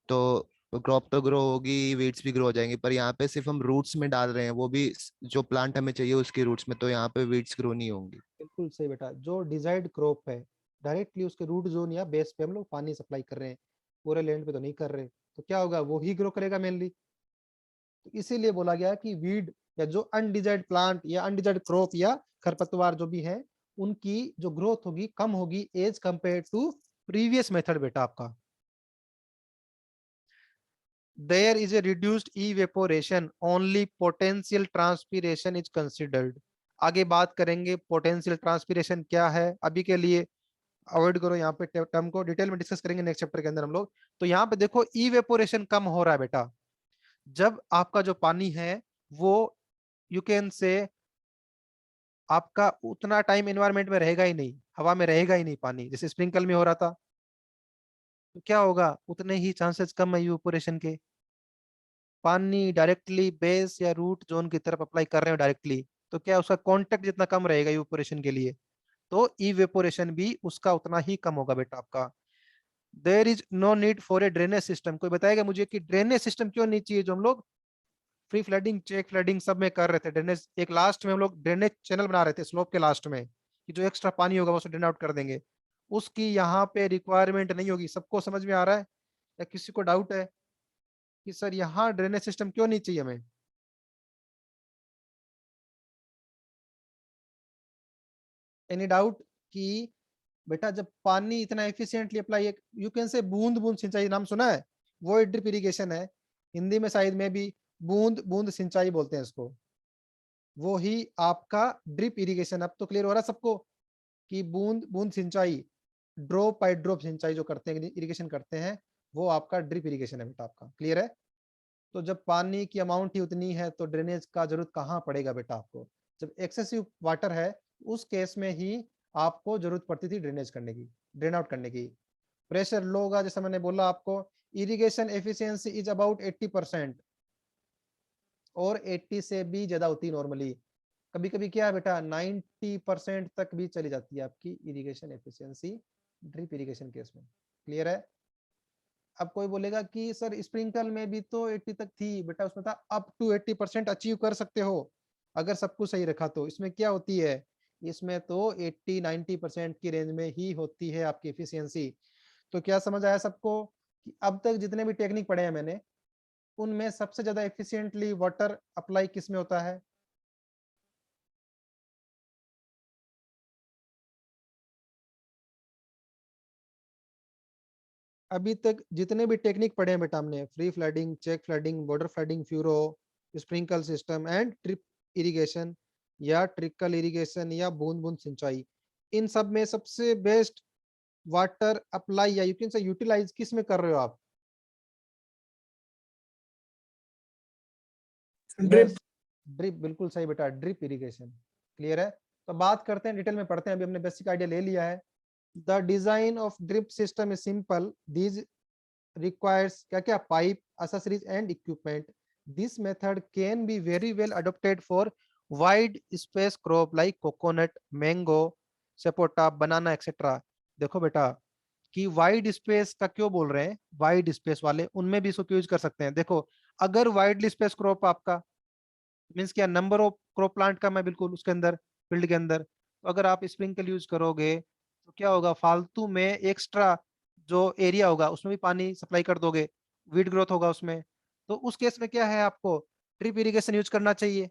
तो तो क्रॉप तो ग्रो होगी, वीड्स भी ग्रो हो जाएंगी, पर यहाँ पे सिर्फ हम रूट्स में डाल रहे हैं, वो भी जो प्लांट हमें चाहिए उसकी रूट्स में, तो यहाँ पे वीड्स ग्रो नहीं होंगी। बिल्कुल सही बेटा, जो डिजायर्ड क्रॉप है डायरेक्टली उसके रूट जोन या बेस पे हम लोग पानी सप्लाई कर रहे हैं, पूरे लैंड पे तो नहीं कर रहे, तो क्या होगा, वो ही ग्रो करेगा मेनली। तो इसीलिए बोला गया कि वीड या जो अनडिजायर्ड प्लांट या अनडिजायर्ड क्रॉप या खरपतवार जो भी है, उनकी जो ग्रोथ होगी कम होगी as compare to previous method बेटा आपका। There is a reduced evaporation, only potential transpiration is considered. आगे बात करेंगे पोटेंशियल ट्रांसपिरेशन क्या है, अभी के लिए अवॉइड करो, यहाँ पे टर्म को डिटेल में डिस्कस करेंगे नेक्स्ट चैप्टर के अंदर हम लोग। तो यहाँ पे देखो इवेपोरेशन कम हो रहा है बेटा, जब आपका जो पानी है वो यू कैन से आपका उतना टाइम एनवायरमेंट में रहेगा ही नहीं, हवा में रहेगा ही नहीं पानी, जैसे स्प्रिंकल में हो रहा था, तो क्या होगा, उतने ही चांसेस कम है इवेपोरेशन के। पानी डायरेक्टली बेस या रूट जोन की तरफ अप्लाई कर रहे हो डायरेक्टली, तो क्या उसका कांटेक्ट जितना कम रहेगा इवेपोरेशन के लिए, तो इवेपोरेशन भी उसका उतना ही कम होगा बेटा आपका। There is no need for a drainage system. कोई बताएगा मुझे कि ड्रेनेज सिस्टम क्यों नहीं चाहिए, जो हम लोग फ्री फ्लडिंग चेक फ्लडिंग सब में कर रहे थे, ड्रेनेज एक लास्ट में हम लोग ड्रेनेज चैनल बना रहे थे स्लोप के लास्ट में, कि जो एक्स्ट्रा पानी होगा वो ड्रेन आउट कर देंगे, उसकी यहाँ पे रिक्वायरमेंट नहीं होगी। सबको समझ में आ रहा है या किसी को डाउट है कि सर यहाँ ड्रेनेज सिस्टम क्यों नहीं चाहिए हमें? एनी डाउट कि बेटा जब पानी इतना एफिशिएंटली अप्लाई, यू कैन से बूंद बूंद सिंचाई नाम सुना है, वो ड्रिप इरिगेशन है, हिंदी में शायद में भी बूंद बूंद सिंचाई बोलते हैं इसको, वो ही आपका ड्रिप इरिगेशन। अब तो क्लियर हो रहा है सबको कि बूंद बूंद सिंचाई, ड्रॉप बाय ड्रॉप सिंचाई जो करते हैं इरिगेशन करते हैं, वो आपका ड्रिप इरिगेशन है बेटा आपका, क्लियर है। तो जब पानी की अमाउंट ही उतनी है तो ड्रेनेज का जरूरत कहाँ पड़ेगा बेटा आपको, जब एक्सेसिव वाटर है उस केस में ही आपको जरूरत पड़ती थी ड्रेनेज करने की, ड्रेन आउट करने की। प्रेशर लो होगा, जैसे मैंने बोला आपको इरिगेशन एफिशिएंसी इज अबाउट 80% और 80 से भी ज्यादा होती है नॉर्मली, कभी कभी क्या है बेटा 90% तक भी चली जाती है आपकी irrigation efficiency drip irrigation case में, क्लियर है। अब कोई बोलेगा कि सर स्प्रिंकल में भी तो 80 तक थी बेटा, उसमें था अप टू 80% अचीव कर सकते हो अगर सब कुछ सही रखा, तो इसमें क्या होती है, इसमें तो 80-90% की रेंज में ही होती है आपकी एफिशिएंसी। तो क्या समझ आया सबको कि अब तक जितने भी टेक्निक पढ़े हैं मैंने, उनमें सबसे ज्यादा एफिशिएंटली वाटर अप्लाई किस में होता है? अभी तक जितने भी टेक्निक पढ़े हैं बेटा हमने, free flooding, check flooding, border flooding, furrow, sprinkle system and drip irrigation या ट्रिकल इरिगेशन या बूंद बूंद सिंचाई, इन सब में सबसे बेस्ट वाटर अप्लाई या यू कैन से यूटिलाइज किस में कर रहे हो आप? ड्रिप। ड्रिप, बिल्कुल सही बेटा, ड्रिप इरिगेशन, क्लियर है। तो बात करते हैं, डिटेल में पढ़ते हैं, अभी हमने बेसिक आइडिया ले लिया है। The design of drip system is simple, these requires क्या क्या pipe, accessories and equipment. This method can be very well adopted for wide space crop like coconut, mango, sapota, banana etcetera. देखो बेटा कि wide space का क्यों बोल रहे हैं, वाइड स्पेस वाले उनमें भी इसको यूज कर सकते हैं। देखो अगर वाइड स्पेस क्रॉप आपका मीन्स क्या, नंबर ऑफ क्रॉप प्लांट कम है बिल्कुल उसके अंदर फील्ड के अंदर, तो अगर आप स्प्रिंकल यूज करोगे तो क्या होगा, फालतू में एक्स्ट्रा जो एरिया होगा उसमें भी पानी सप्लाई कर दोगे, वीड ग्रोथ होगा उसमें। तो उस केस में क्या है, आपको ड्रिप इरिगेशन यूज करना चाहिए,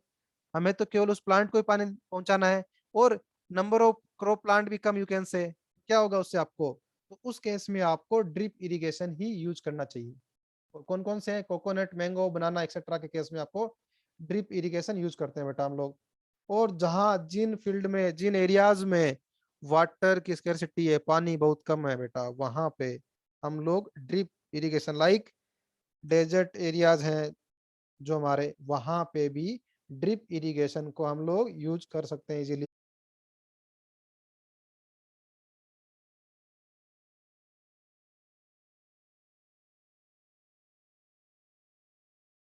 हमें तो केवल उस प्लांट को ही पानी पहुंचाना है, और नंबर ऑफ क्रॉप प्लांट भी कम, यू कैन से क्या होगा उससे आपको, तो उस केस में आपको ड्रिप इरिगेशन ही यूज करना चाहिए। और कौन कौन से हैं, कोकोनट, मैंगो, बनाना एक्सेट्रा के केस में आपको ड्रिप इरिगेशन यूज करते हैं बेटा हम लोग। और जहां जिन फील्ड में, जिन एरियाज में वाटर की स्कैरसिटी है, पानी बहुत कम है बेटा, वहां पे हम लोग drip irrigation, like desert areas हैं जो हमारे, वहां पे भी ड्रिप इरिगेशन को हम लोग यूज कर सकते हैं इजीली।